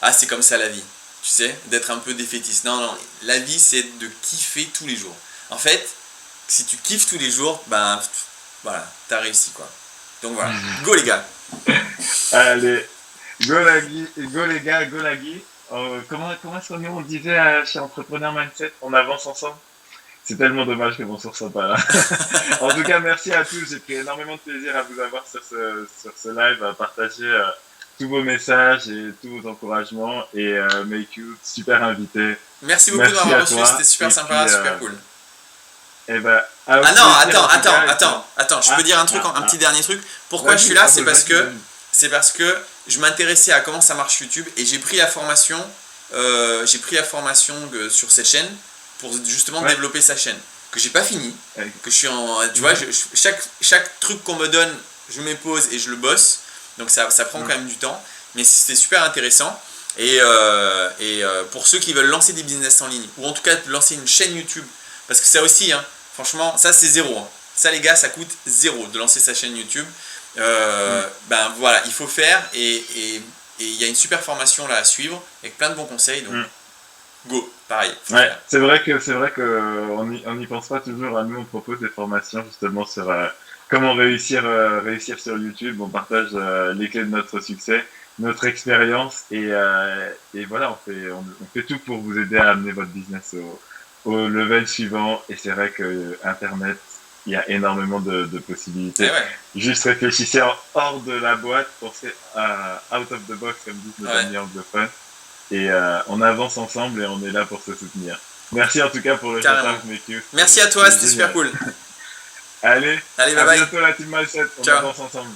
ah, c'est comme ça la vie. Tu sais, d'être un peu défaitiste. Non, non, la vie, c'est de kiffer tous les jours. En fait, si tu kiffes tous les jours, ben voilà, t'as réussi quoi. Donc voilà, go les gars. allez, go les gars, go la Guy. Comment est-ce qu'on disait chez Entrepreneur Mindset, on avance ensemble? C'est tellement dommage que mon source soit pas là. En tout cas, merci à tous. J'ai pris énormément de plaisir à vous avoir sur ce live, à partager tous vos messages et tous vos encouragements. Et Make You, super invité. Merci beaucoup de Merci m'avoir à reçu, c'était toi. super sympa, super cool. Et ben, à au Ah non, plaisir attends, en tout attends, cas. Et puis, attends, attends, je peux dire un truc, un petit ah. dernier truc. Pourquoi je suis Vas-y, là, ah, bah, vas-y, vas-y. c'est parce que je m'intéressais à comment ça marche YouTube et j'ai pris la formation sur cette chaîne pour justement Ouais. développer sa chaîne. Que j'ai pas fini, Ouais. que je suis en, tu vois, Mhm. chaque truc qu'on me donne, je me pose et je le bosse. Donc ça prend quand Mhm. même du temps, mais c'était super intéressant. Pour ceux qui veulent lancer des business en ligne, ou en tout cas lancer une chaîne YouTube, parce que ça aussi, hein, franchement, ça c'est zéro, hein. Ça les gars, ça coûte zéro de lancer sa chaîne YouTube. Mhm. Ben voilà, il faut faire et il y a une super formation là à suivre avec plein de bons conseils, donc Mhm. go, pareil, faut Ouais, faire. c'est vrai que on y pense pas toujours. Nous, on propose des formations justement sur comment réussir sur YouTube. On partage les clés de notre succès, notre expérience et voilà, on fait tout pour vous aider à amener votre business au level suivant. Et c'est vrai que Internet, il y a énormément de possibilités. Et ouais. Juste réfléchissez hors de la boîte, pensez out of the box, comme disent nos amis anglophones. Et on avance ensemble et on est là pour se soutenir. Merci en tout cas pour le contact, Mekiou. Merci à toi, c'était super cool. Allez, bye à bye. bientôt la team Mindset, on avance ensemble.